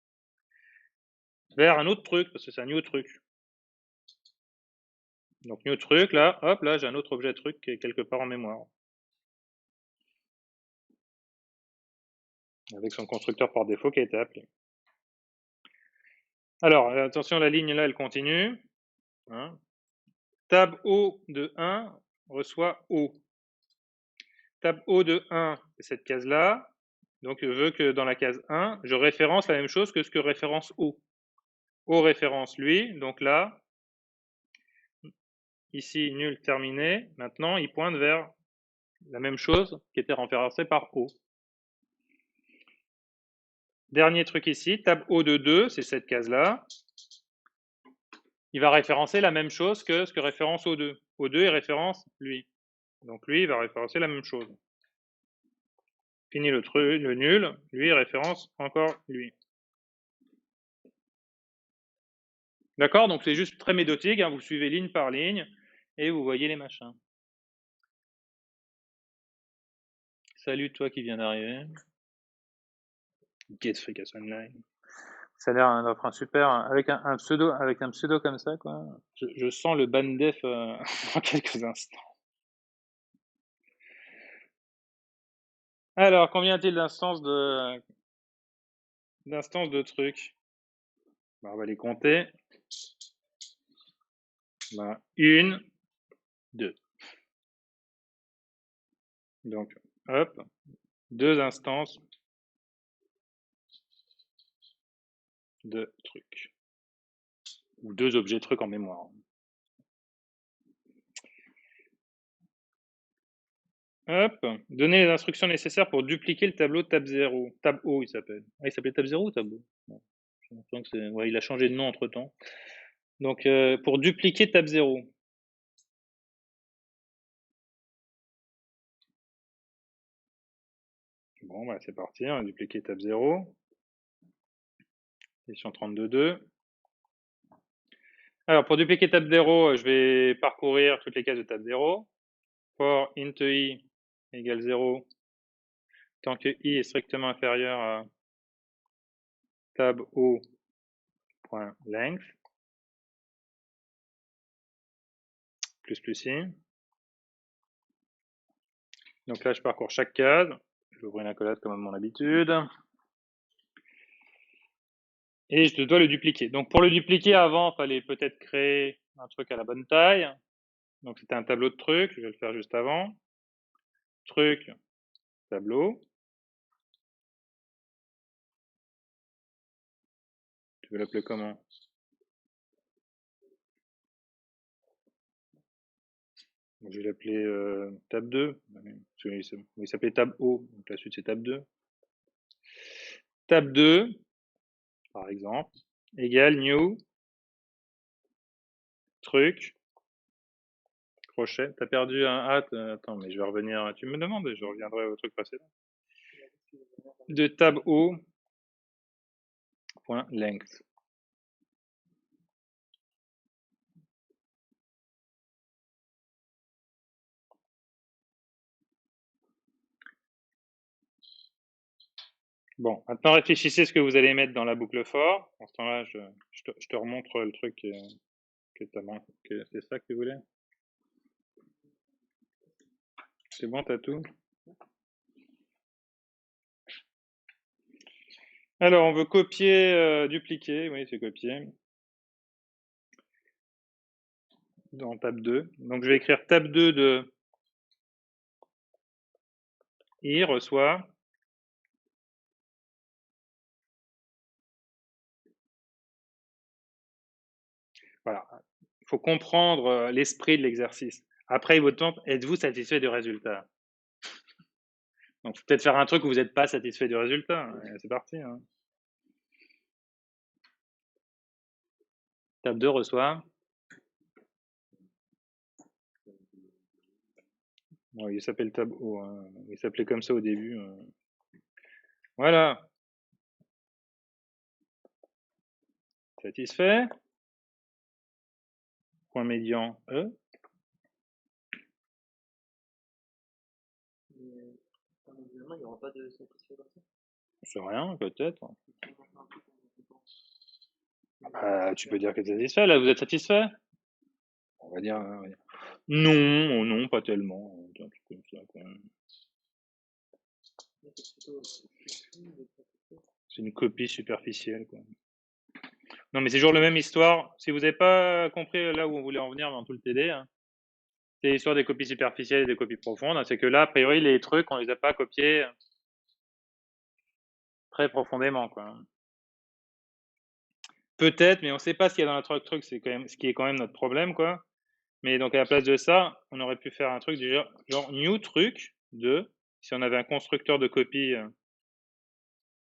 vers un autre truc, parce que c'est un new truc. Donc new truc, là, hop, là, j'ai un autre objet truc qui est quelque part en mémoire. Avec son constructeur par défaut qui a été appelé. Alors, attention, la ligne là, elle continue. Hein. Tab O de 1 reçoit O. Tab O de 1, c'est cette case-là. Donc, je veux que dans la case 1, je référence la même chose que ce que référence O. O référence lui, donc là, ici, nul terminé. Maintenant, il pointe vers la même chose qui était référencée par O. Dernier truc ici, tab O de 2, c'est cette case-là. Il va référencer la même chose que ce que référence O2. O2 est référence lui. Donc lui, il va référencer la même chose. Fini le truc, le nul, lui, référence encore lui. D'accord? Donc c'est juste très méthodique, hein, vous suivez ligne par ligne et vous voyez les machins. Salut toi qui viens d'arriver. Get Fricas Online. Ça a l'air d'être un super, avec un pseudo comme ça, quoi. Je sens le ban def dans quelques instants. Alors, combien a-t-il d'instances de trucs? Ben, on va les compter. Ben, 1, 2. Donc, hop, 2 instances de trucs. Ou 2 objets trucs en mémoire. Hop, donner les instructions nécessaires pour dupliquer le tableau tab0. Tab-O, il s'appelle. Ah, il s'appelait tab0 ou tab-O? Ouais, il a changé de nom entre temps. Donc, pour dupliquer tab0. Bon, bah, c'est parti, on va dupliquer tab0. Question 32.2. Alors, pour dupliquer tab0, je vais parcourir toutes les cases de tab0. For int i égale 0, tant que i est strictement inférieur à tab_o.length, plus i. Donc là, je parcours chaque case. Je vais ouvrir une accolade comme à mon habitude. Et je dois le dupliquer. Donc pour le dupliquer, avant, il fallait peut-être créer un truc à la bonne taille. Donc c'était un tableau de trucs. Je vais le faire juste avant. Truc, tableau. Tu veux l'appeler comment? Je vais l'appeler tab 2. Il s'appelait tab O. Donc la suite c'est tab 2. Tab 2, par exemple, égale new truc crochet. T'as perdu un attends, mais je vais revenir. Tu me demandes, je reviendrai au truc précédent. De tab O.length. Bon, maintenant réfléchissez ce que vous allez mettre dans la boucle for. En ce temps-là, je te remontre le truc que c'est ça que tu voulais? C'est bon, t'as tout? Alors, on veut copier, dupliquer. Oui, c'est copier. Dans table 2. Donc, je vais écrire table 2 de I reçoit. Voilà. Il faut comprendre l'esprit de l'exercice. Après, votre temps, êtes-vous satisfait du résultat? Donc, peut-être faire un truc où vous n'êtes pas satisfait du résultat. C'est parti. Hein. Table 2 reçoit. Bon, il s'appelle table O. Hein. Il s'appelait comme ça au début. Voilà. Satisfait. Point médian E. Évidemment, il n'y aura pas de satisfait comme ça. C'est rien, peut-être. Si on fait un truc, on fait pas. Tu peux dire que tu es satisfait. Là, vous êtes satisfait? On va dire. Non, non, pas tellement. Un truc comme ça, quand même. C'est une copie superficielle, quoi. Non, mais c'est toujours la même histoire. Si vous n'avez pas compris là où on voulait en venir dans tout le TD, hein, c'est l'histoire des copies superficielles et des copies profondes. Hein, c'est que là, a priori, les trucs, on les a pas copiés très profondément, quoi. Peut-être, mais on ne sait pas ce qu'il y a dans notre truc. C'est quand même ce qui est quand même notre problème, quoi. Mais donc à la place de ça, on aurait pu faire un truc du genre new truc de, si on avait un constructeur de copie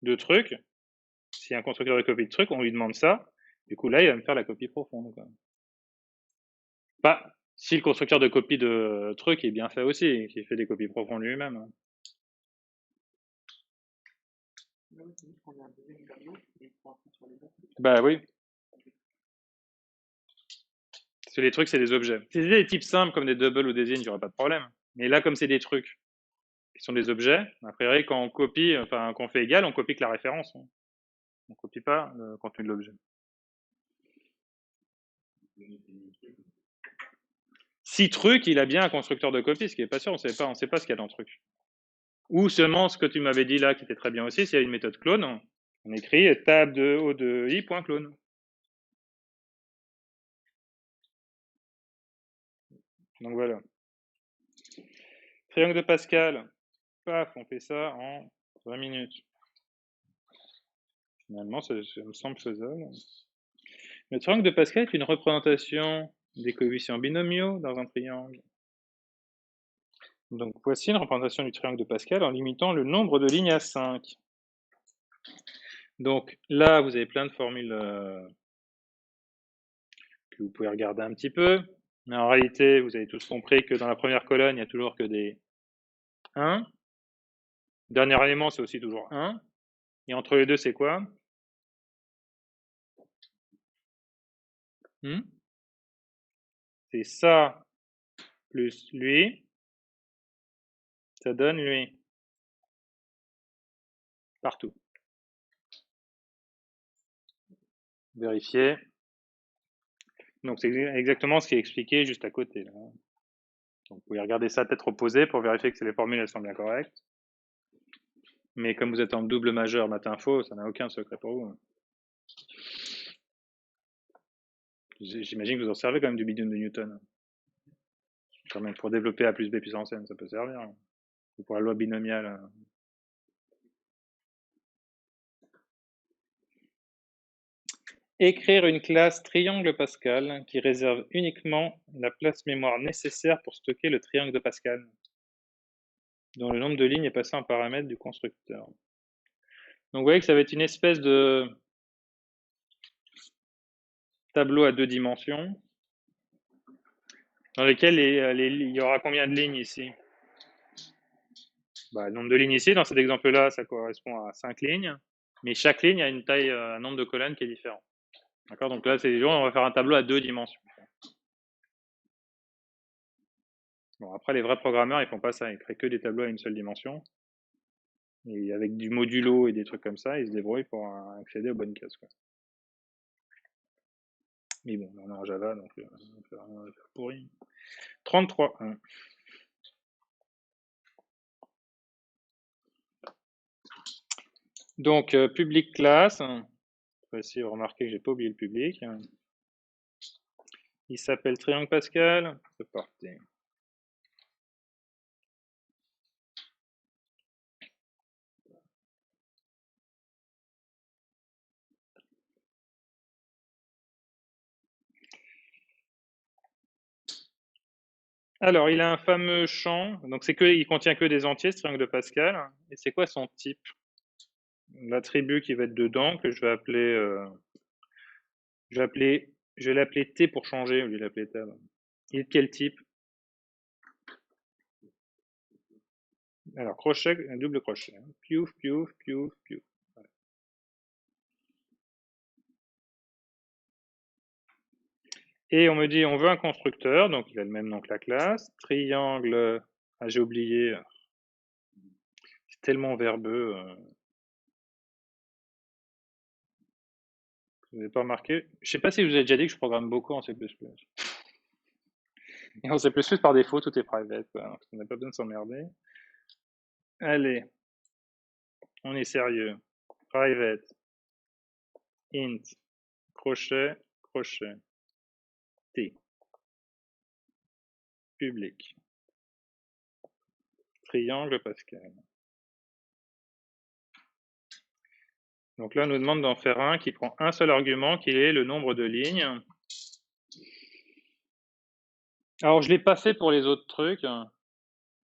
de trucs, s'il y a un constructeur de copie de trucs, on lui demande ça. Du coup, là, il va me faire la copie profonde, quoi. Pas si le constructeur de copie de trucs est bien fait aussi, qui fait des copies profondes lui-même. Hein. Bah oui. Parce que les trucs, c'est des objets. Si c'était des types simples comme des doubles ou des in, il n'y aurait pas de problème. Mais là, comme c'est des trucs qui sont des objets, a priori, quand on copie, enfin, quand on fait égal, on copie que la référence. Hein. On copie pas le contenu de l'objet. Si truc, il a bien un constructeur de copie, ce qui est pas sûr, on sait pas ce qu'il y a dans le truc. Ou seulement ce que tu m'avais dit là, qui était très bien aussi, s'il y a une méthode clone, on écrit table de O de I.clone. Donc voilà. Triangle de Pascal, paf, on fait ça en 20 minutes. Finalement, ça me semble faisable. Le triangle de Pascal est une représentation des coefficients binomiaux dans un triangle. Donc voici une représentation du triangle de Pascal en limitant le nombre de lignes à 5. Donc là, vous avez plein de formules que vous pouvez regarder un petit peu. Mais en réalité, vous avez tous compris que dans la première colonne, il n'y a toujours que des 1. Dernier élément, c'est aussi toujours 1. Et entre les deux, c'est quoi? C'est ça plus lui. Ça donne lui. Partout. Vérifier. Donc c'est exactement ce qui est expliqué juste à côté. Là. Donc vous pouvez regarder ça tête opposée pour vérifier que les formules elles sont bien correctes. Mais comme vous êtes en double majeur maths info, ça n'a aucun secret pour vous. J'imagine que vous en servez quand même du bidon de Newton. Quand même pour développer A plus B puissance n, ça peut servir. Ou pour la loi binomiale. Écrire une classe triangle Pascal qui réserve uniquement la place mémoire nécessaire pour stocker le triangle de Pascal, dont le nombre de lignes est passé en paramètre du constructeur. Donc vous voyez que ça va être une espèce de tableau à 2 dimensions, dans lequel il y aura combien de lignes ici? Le nombre de lignes ici, dans cet exemple-là, ça correspond à 5 lignes, mais chaque ligne a une taille, un nombre de colonnes qui est différent. D'accord. Donc là, on va faire un tableau à 2 dimensions. Bon, après, les vrais programmeurs, ils font pas ça, ils créent que des tableaux à une seule dimension. Et avec du modulo et des trucs comme ça, ils se débrouillent pour accéder aux bonnes cases. Quoi. Mais bon, on est en Java, donc on va faire pourri. 33. Donc, public class. Ici, remarquez que j'ai pas oublié le public. Il s'appelle Triangle Pascal. C'est parti. Alors, il a un fameux champ. Donc, il contient que des entiers, ce triangle de Pascal. Et c'est quoi son type? L'attribut qui va être dedans, que je vais l'appeler T pour changer, au lieu de l'appeler tab. Il est de quel type? Alors, crochet, un double crochet. Piouf, piouf, piouf, piouf. Voilà. Et on me dit, on veut un constructeur, donc il a le même nom que la classe. Triangle, ah j'ai oublié, c'est tellement verbeux. Vous n'avez pas remarqué? Je sais pas si je vous ai déjà dit que je programme beaucoup en C++. Et en C++, par défaut, tout est private, quoi. Donc, on n'a pas besoin de s'emmerder. Allez, on est sérieux. Private, int, crochet, crochet, T, public, triangle Pascal. Donc là, on nous demande d'en faire un qui prend un seul argument, qui est le nombre de lignes. Alors, je ne l'ai pas fait pour les autres trucs.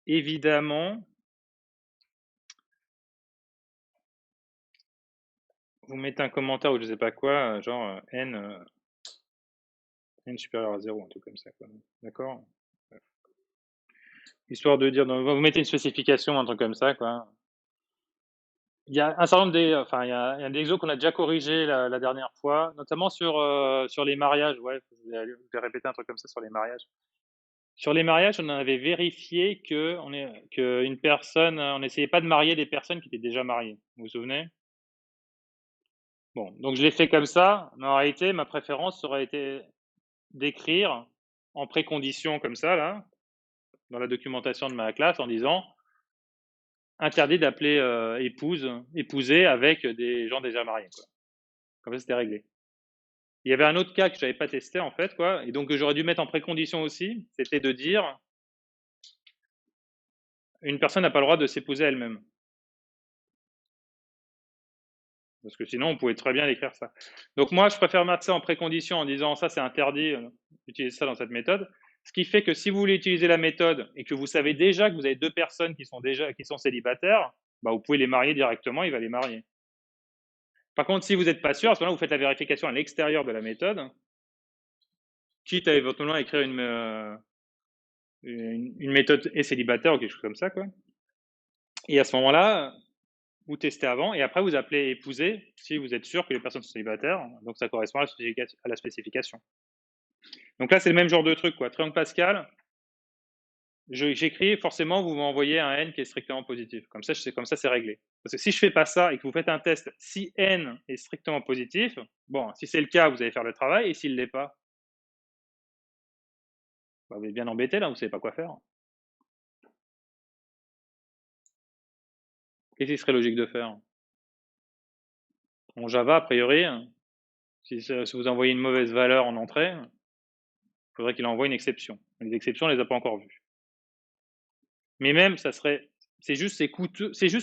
Évidemment, vous mettez un commentaire ou je ne sais pas quoi, genre n supérieur à 0, un truc comme ça. D'accord? Histoire de dire, vous mettez une spécification, un truc comme ça, quoi. Il y a un certain nombre il y a des exos qu'on a déjà corrigé la dernière fois, notamment sur les mariages. Ouais, je vais répéter un truc comme ça sur les mariages. Sur les mariages, on avait vérifié qu'une personne, on n'essayait pas de marier des personnes qui étaient déjà mariées. Vous vous souvenez? Bon, donc je l'ai fait comme ça, mais en réalité, ma préférence aurait été d'écrire en précondition comme ça, là, dans la documentation de ma classe, en disant interdit d'appeler épouser avec des gens déjà mariés, quoi. Comme ça, c'était réglé. Il y avait un autre cas que je n'avais pas testé, en fait, quoi, et donc que j'aurais dû mettre en précondition aussi, c'était de dire une personne n'a pas le droit de s'épouser elle-même. Parce que sinon, on pouvait très bien écrire ça. Donc moi, je préfère mettre ça en précondition en disant ça, c'est interdit d'utiliser ça dans cette méthode. Ce qui fait que si vous voulez utiliser la méthode et que vous savez déjà que vous avez deux personnes qui sont célibataires, bah, vous pouvez les marier directement, il va les marier. Par contre, si vous n'êtes pas sûr, à ce moment-là, vous faites la vérification à l'extérieur de la méthode, quitte à éventuellement écrire une méthode et célibataire ou quelque chose comme ça, quoi. Et à ce moment-là, vous testez avant et après vous appelez épouser si vous êtes sûr que les personnes sont célibataires, donc ça correspond à la spécification. Donc là, c'est le même genre de truc, quoi. Triangle Pascal, j'écris, forcément, vous m'envoyez un n qui est strictement positif. Comme ça, c'est réglé. Parce que si je fais pas ça et que vous faites un test, si n est strictement positif, bon, si c'est le cas, vous allez faire le travail, et s'il l'est pas, bah, vous êtes bien embêté, là, vous savez pas quoi faire. Qu'est-ce qui serait logique de faire? En Java, a priori, si vous envoyez une mauvaise valeur en entrée, il faudrait qu'il envoie une exception. Les exceptions, on les a pas encore vues. Mais même, c'est juste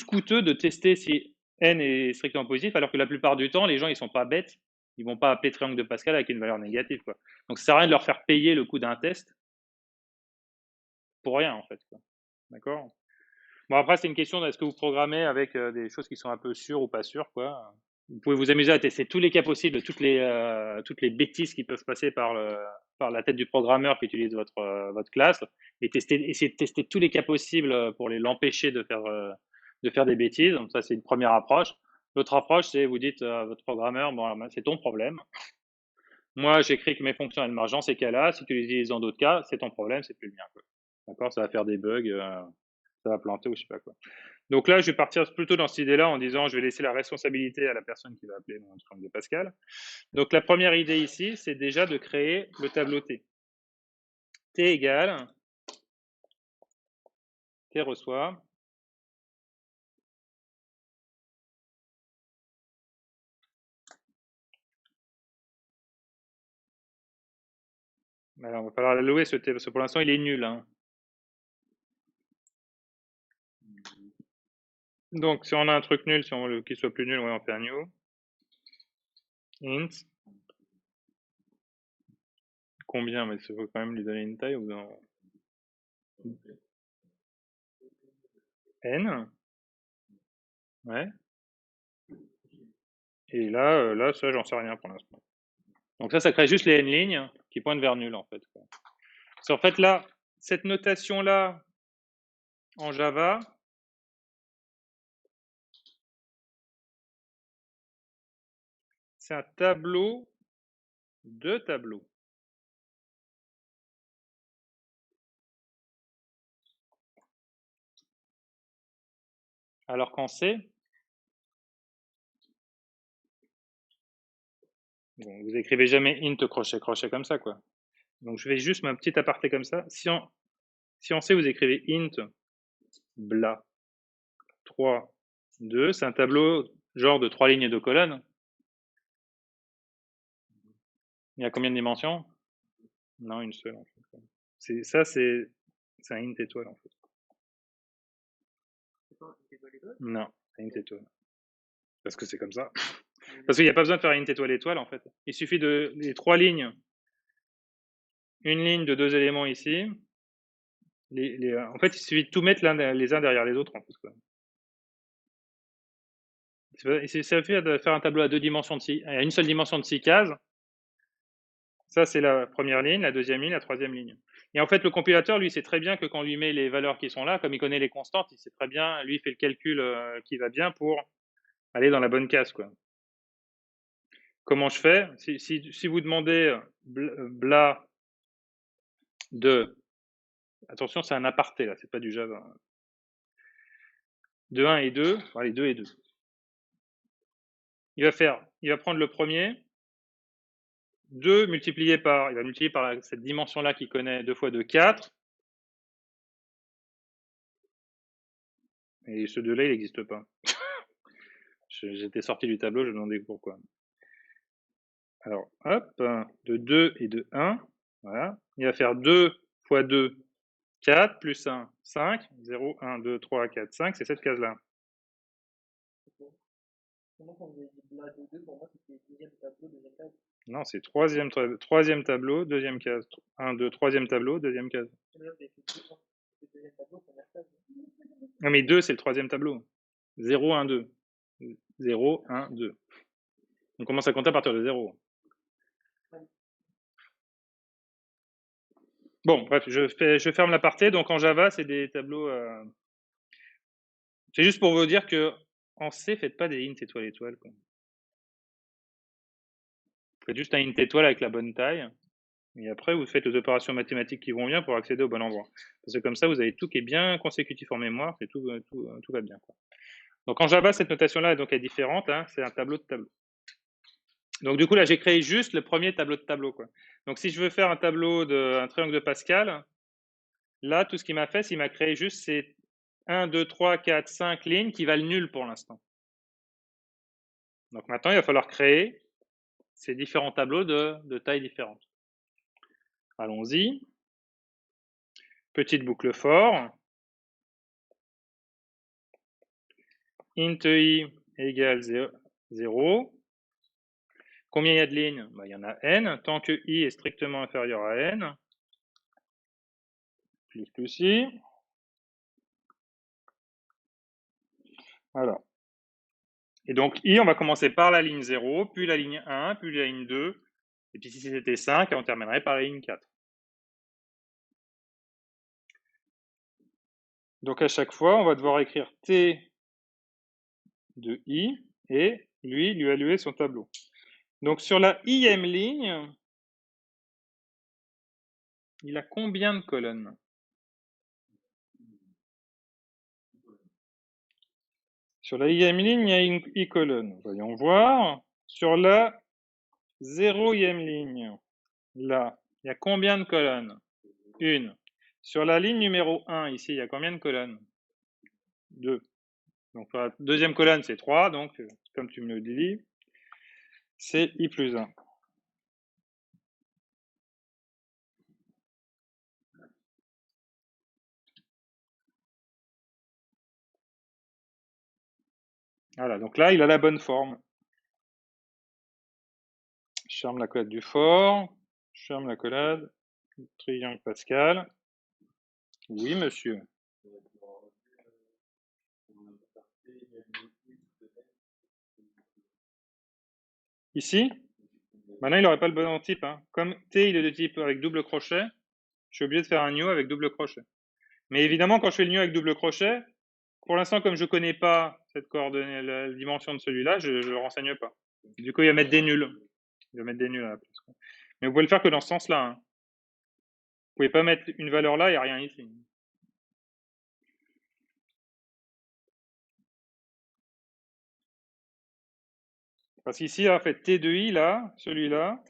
coûteux de tester si n est strictement positif, alors que la plupart du temps, les gens, ils sont pas bêtes. Ils vont pas appeler triangle de Pascal avec une valeur négative, quoi. Donc, ça sert à rien de leur faire payer le coût d'un test pour rien, en fait, quoi. D'accord? Bon, après, c'est une question de est-ce que vous programmez avec des choses qui sont un peu sûres ou pas sûres, quoi. Vous pouvez vous amuser à tester tous les cas possibles, toutes les bêtises qui peuvent passer par la tête du programmeur qui utilise votre classe, et essayer de tester tous les cas possibles pour l'empêcher de faire des bêtises. Donc ça, c'est une première approche. L'autre approche, c'est vous dites à votre programmeur, bon, c'est ton problème. Moi, j'écris que mes fonctions, elles marchent dans ces cas-là. Si tu les utilises dans d'autres cas, c'est ton problème, c'est plus le mien, quoi. D'accord? Ça va faire des bugs, ça va planter ou je sais pas quoi. Donc là, je vais partir plutôt dans cette idée-là en disant je vais laisser la responsabilité à la personne qui va appeler mon triangle de Pascal. Donc la première idée ici, c'est déjà de créer le tableau T. T égale, T reçoit, alors, on va falloir l'allouer ce T, parce que pour l'instant, il est nul. Hein. Donc, si on a un truc nul, si on veut qu'il soit plus nul, ouais, on fait un new. Int. Combien? Mais il faut quand même lui donner une taille ou non? N. Ouais. Et là, là ça, j'en sais rien pour l'instant. Donc ça crée juste les n lignes qui pointent vers nul, en fait. Parce qu'en fait, là, cette notation-là, en Java, c'est un tableau de tableaux. Alors qu'en C, bon, vous écrivez jamais int crochet crochet comme ça, quoi. Donc je fais juste ma petite aparté comme ça. Si en C, vous écrivez int bla 3, 2, c'est un tableau genre de 3 lignes et 2 colonnes. Il y a combien de dimensions? Non, une seule, en fait. Ça, c'est un int étoile, en fait. Non, c'est int étoile. Parce que c'est comme ça. Parce qu'il n'y a pas besoin de faire int étoile étoile, en fait. Il suffit de les 3 lignes. Une ligne de 2 éléments ici. En fait, il suffit de tout mettre les uns derrière les autres, en fait. Quoi. Il suffit de faire un tableau à 2 dimensions à une seule dimension de 6 cases. Ça, c'est la première ligne, la deuxième ligne, la troisième ligne. Et en fait, le compilateur, lui, sait très bien que quand on lui met les valeurs qui sont là, comme il connaît les constantes, il sait très bien, lui, il fait le calcul qui va bien pour aller dans la bonne case, quoi. Comment je fais? Si vous demandez bla de... Attention, c'est un aparté, là, c'est pas du Java. De 1 et 2, allez, 2 et 2. Il va prendre le premier, 2 multiplié par, il va multiplier par cette dimension-là qu'il connaît, 2 fois 2, 4. Et ce 2-là, il n'existe pas. J'étais sorti du tableau, je me demandais pourquoi. Alors, hop, de 2 et de 1, voilà. Il va faire 2 fois 2, 4, plus 1, 5, 0, 1, 2, 3, 4, 5, c'est cette case-là. Non, c'est troisième tableau, deuxième case. 1, 2, troisième tableau, deuxième case. Non, mais 2, c'est le troisième tableau. 0, 1, 2. 0, 1, 2. On commence à compter à partir de 0. Bon, bref, je ferme l'aparté. Donc en Java, c'est des tableaux. C'est juste pour vous dire que en C, faites pas des int étoile étoile. Quoi. Faites juste un int étoile avec la bonne taille. Et après, vous faites les opérations mathématiques qui vont bien pour accéder au bon endroit. Parce que comme ça, vous avez tout qui est bien consécutif en mémoire et tout va bien. Quoi. Donc en Java, cette notation-là est différente. Hein, c'est un tableau de tableau. Donc du coup, là, j'ai créé juste le premier tableau de tableau. Quoi. Donc si je veux faire un tableau un triangle de Pascal, là, tout ce qu'il m'a fait, c'est qu'il m'a créé juste ces 1, 2, 3, 4, 5 lignes qui valent nul pour l'instant. Donc maintenant, il va falloir créer ces différents tableaux de tailles différentes. Allons-y. Petite boucle for. Int i égale 0. Combien il y a de lignes? Il y en a n. Tant que i est strictement inférieur à n, plus i. Voilà. Et donc i, on va commencer par la ligne 0, puis la ligne 1, puis la ligne 2. Et puis si c'était 5, on terminerait par la ligne 4. Donc à chaque fois, on va devoir écrire t de i et lui allouer son tableau. Donc sur la ième ligne, il a combien de colonnes? Sur la ième ligne, il y a une i-colonne. Voyons voir. Sur la 0e ligne, là, il y a combien de colonnes? Une. Sur la ligne numéro 1, ici, il y a combien de colonnes? 2. Donc la deuxième colonne, c'est 3, donc comme tu me le dis, c'est i plus 1. Voilà, donc là, il a la bonne forme. Je ferme la collade du fort, je ferme la collade, triangle Pascal. Oui, monsieur. Ici, maintenant, il n'aurait pas le bon type. Hein. Comme T, il est de type avec double crochet, je suis obligé de faire un new avec double crochet. Mais évidemment, quand je fais le new avec double crochet, pour l'instant, comme je ne connais pas cette coordonnée, la dimension de celui-là, je ne le renseigne pas. Du coup, il va mettre des nuls. Il va mettre des nuls à la place. Mais vous pouvez le faire que dans ce sens-là. Hein. Vous pouvez pas mettre une valeur là et rien ici. Parce qu'ici, en fait, T de I, là, celui-là,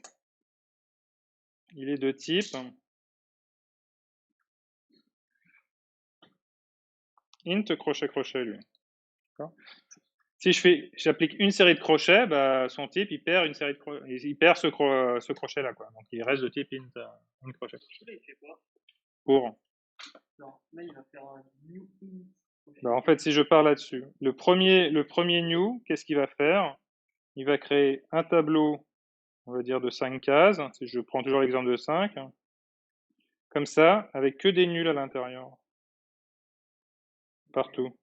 il est de type int crochet crochet, lui. Si j'applique une série de crochets, bah, son type, il perd une série de crochets, il perd ce crochet-là, quoi. Donc, il reste de type int crochet. Là, il fait quoi? Pour. Non, là, il va faire un new int. Bah, en fait, si je pars là-dessus, le premier new, qu'est-ce qu'il va faire? Il va créer un tableau, on va dire, de 5 cases. Si je prends toujours l'exemple de 5. Comme ça, avec que des nuls à l'intérieur. Partout.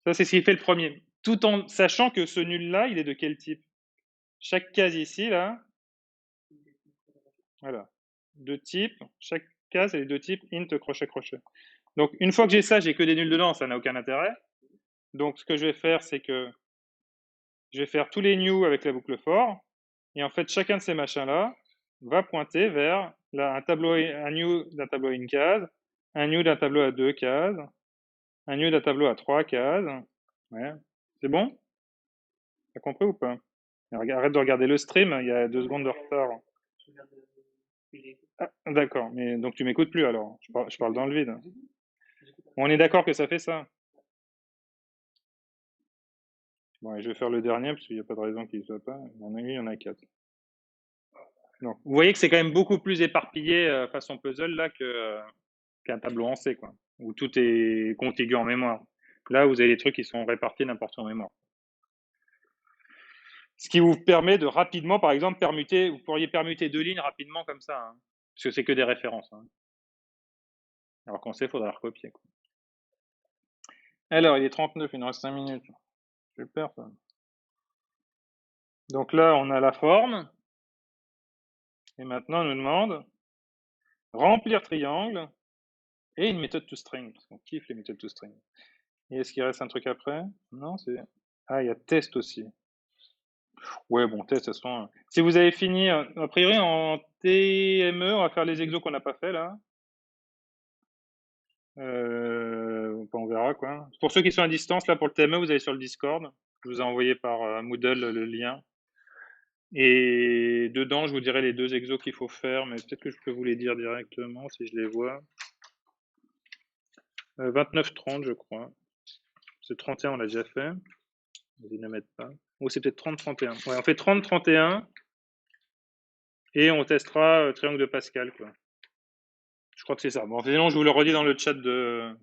Ça, c'est ce qu'il fait le premier. Tout en sachant que ce nul-là, il est de quel type? Chaque case ici, là, voilà, de type, chaque case, elle est de type int crochet crochet. Donc, une fois que j'ai ça, j'ai que des nuls dedans, ça n'a aucun intérêt. Donc, ce que je vais faire, c'est que je vais faire tous les new avec la boucle for. Et en fait, chacun de ces machins-là va pointer vers là, un new d'un tableau à une case, un new d'un tableau à 2 cases, un new d'un tableau à 3 cases. Ouais. C'est bon? T'as compris ou pas? Arrête de regarder le stream, il y a 2 secondes de retard. Ah, d'accord, mais donc tu m'écoutes plus alors. Je parle dans le vide. On est d'accord que ça fait ça. Bon, et je vais faire le dernier parce qu'il n'y a pas de raison qu'il ne soit pas. Il y en a 4. Donc, vous voyez que c'est quand même beaucoup plus éparpillé façon puzzle là qu'un tableau en C, quoi, où tout est contigu en mémoire. Là, vous avez des trucs qui sont répartis n'importe où en mémoire. Ce qui vous permet de rapidement, par exemple, permuter, vous pourriez permuter 2 lignes rapidement comme ça, hein, parce que c'est que des références. Hein. Alors qu'en C, il faudra recopier. Quoi. Alors, il est 39, il nous reste 5 minutes. Super ça. Donc là, on a la forme. Et maintenant, on nous demande remplir triangle et une méthode toString, parce qu'on kiffe les méthodes toString. Et est-ce qu'il reste un truc après? Non, c'est... Ah, il y a test aussi. Ouais, bon, test, de toute façon. Si vous avez fini, a priori, en TME, on va faire les exos qu'on n'a pas fait, là. On verra, quoi. Pour ceux qui sont à distance, là, pour le TME, vous allez sur le Discord. Je vous ai envoyé par Moodle le lien. Et dedans, je vous dirai les 2 exos qu'il faut faire, mais peut-être que je peux vous les dire directement si je les vois. 29-30, je crois. C'est 31, on l'a déjà fait. Ils ne mettent pas. Ou c'est peut-être 30-31. Ouais, on fait 30-31 et on testera triangle de Pascal, quoi. Je crois que c'est ça. Bon, sinon, je vous le redis dans le chat du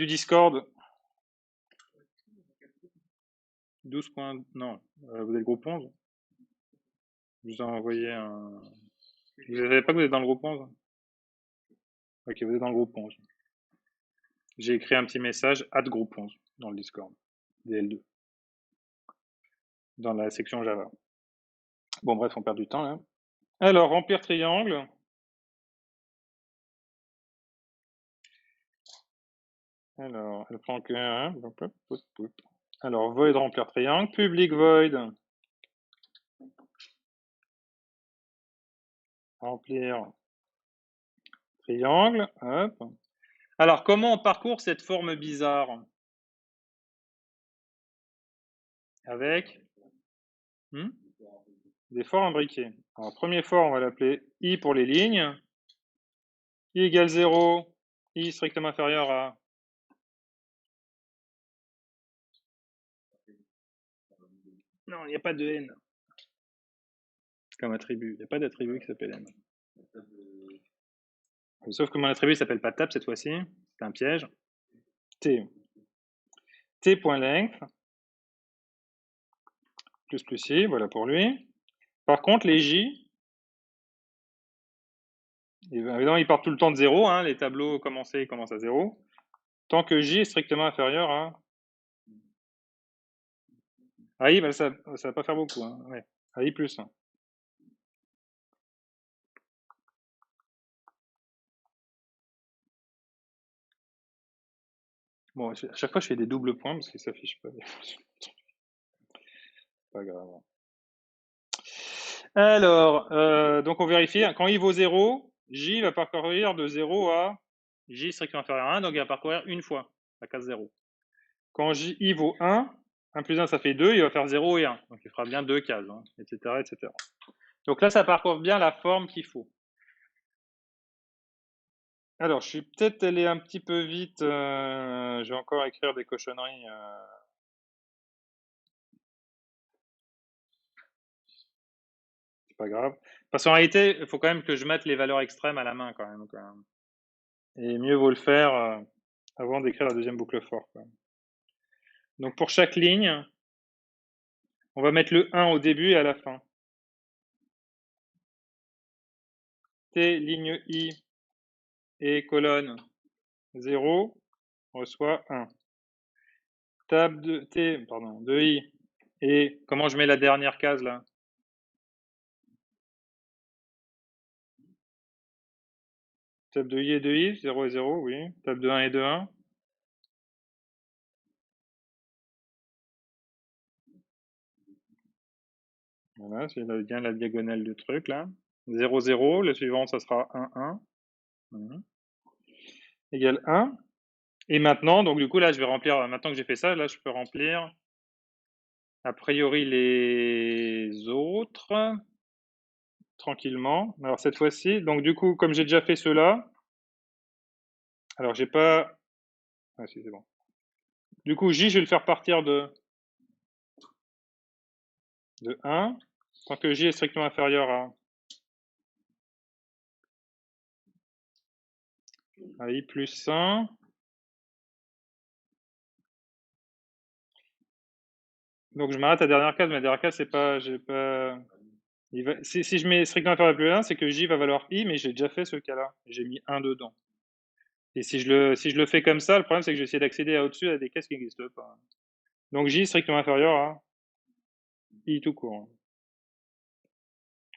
Discord. 12 points. Non, vous êtes le groupe 11. Je vous ai envoyé un. Vous ne savez pas que vous êtes dans le groupe 11? Ok, vous êtes dans le groupe 11. J'ai écrit un petit message groupe 11 dans le Discord, DL2, dans la section Java. Bon, bref, on perd du temps là. Alors, remplir triangle. Alors, elle prend que un. Alors, void remplir triangle, public void. Remplir triangle. Hop. Alors, comment on parcourt cette forme bizarre? avec des forts imbriqués. Alors, premier fort, on va l'appeler I pour les lignes. I égale 0, I strictement inférieur à... Non, il n'y a pas de N comme attribut. Il n'y a pas d'attribut qui s'appelle N. Sauf que mon attribut ne s'appelle pas tab cette fois-ci. C'est un piège. T. T.length. Plus I, voilà pour lui. Par contre, les J, évidemment, ils partent tout le temps de 0. Hein, les tableaux commencés, ils commencent à 0. Tant que J est strictement inférieur à... à I, bah, ça ne va pas faire beaucoup. Hein. Ouais. À I plus 1. Bon, à chaque fois, je fais des doubles points parce que ça s'affiche pas. Pas grave. Alors, donc on vérifie. Quand I vaut 0, J va parcourir de 0 à J strictement inférieur à 1, donc il va parcourir une fois, la case 0. Quand I vaut 1, 1 plus 1 ça fait 2, il va faire 0 et 1. Donc il fera bien 2 cases, hein, etc., etc. Donc là, ça parcourt bien la forme qu'il faut. Alors, je suis peut-être allé un petit peu vite. Je vais encore écrire des cochonneries. C'est pas grave. Parce qu'en réalité, il faut quand même que je mette les valeurs extrêmes à la main quand même. Et mieux vaut le faire avant d'écrire la deuxième boucle for. Donc pour chaque ligne, on va mettre le 1 au début et à la fin. T, ligne I et colonne 0 reçoit 1. Tab de T, pardon, de I. Et comment je mets la dernière case là? Tab de I et de I, 0 et 0, oui. Tab de 1 et de 1. Voilà, c'est bien la diagonale du truc là. 0, 0, le suivant ça sera 1, 1. Voilà. Égale 1. Et maintenant, donc du coup là je vais remplir, maintenant que j'ai fait ça, là je peux remplir a priori les autres tranquillement. Alors cette fois-ci, donc du coup comme j'ai déjà fait cela, alors j'ai pas... Ah si c'est bon. Du coup J je vais le faire partir de 1. Tant que J est strictement inférieur à I plus 1. Donc je m'arrête à la dernière case, mais la dernière case c'est pas... j'ai pas... si je mets strictement inférieur à plus 1, c'est que J va valoir I, mais j'ai déjà fait ce cas-là. J'ai mis 1 dedans. Et si je le fais comme ça, le problème c'est que je vais essayer d'accéder à au-dessus à des cases qui n'existent pas. Donc J strictement inférieur à I tout court.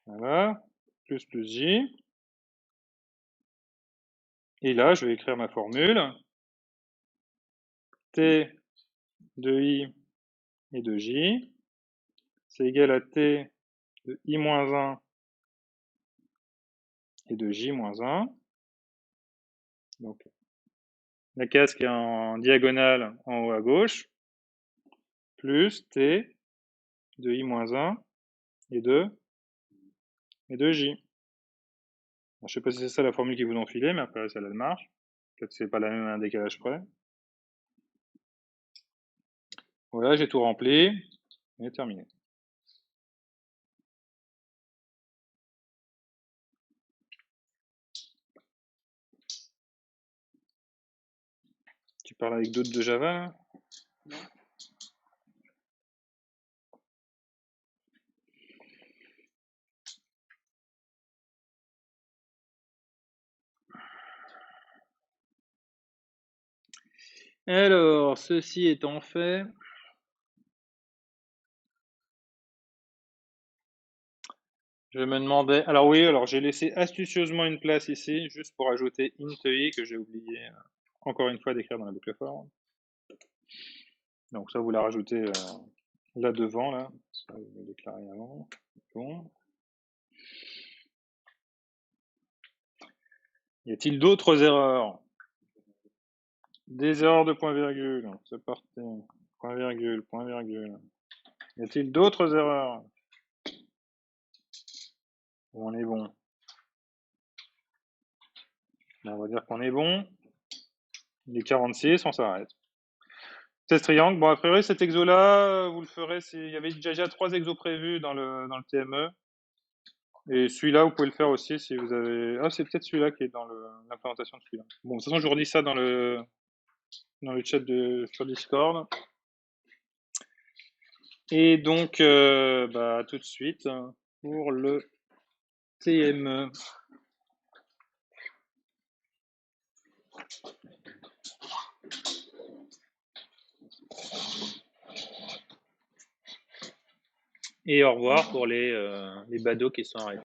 Voilà. Plus J. Et là, je vais écrire ma formule. T de I et de J, c'est égal à T de I moins 1 et de J moins 1. Donc, la case qui est en diagonale en haut à gauche, plus T de I moins 1 et de J. Je ne sais pas si c'est ça la formule qui vous enfilez, mais après, celle-là, elle marche. Peut-être que c'est pas la même à un décalage près. Voilà, j'ai tout rempli. Et terminé. Tu parles avec d'autres de Java là? Non. Alors, ceci étant fait, je me demandais... Alors oui, alors j'ai laissé astucieusement une place ici, juste pour ajouter int i que j'ai oublié encore une fois d'écrire dans la boucle for. Donc ça, vous la rajoutez là devant, là. Ça, vous le déclarez avant. Bon. Y a-t-il d'autres erreurs? Des erreurs de point virgule. C'est parti. Point virgule, point virgule. Y a-t-il d'autres erreurs? On est bon. On va dire qu'on est bon. Il est 46, on s'arrête. Test triangle. Bon, a priori, cet exo-là, vous le ferez il y avait déjà 3 exos prévus dans le TME. Et celui-là, vous pouvez le faire aussi si vous avez... Ah, c'est peut-être celui-là qui est dans l'implémentation de celui-là. Bon, de toute façon, je vous redis ça dans le chat sur Discord. Et donc, tout de suite pour le TME. Et au revoir pour les badauds qui sont arrêtés.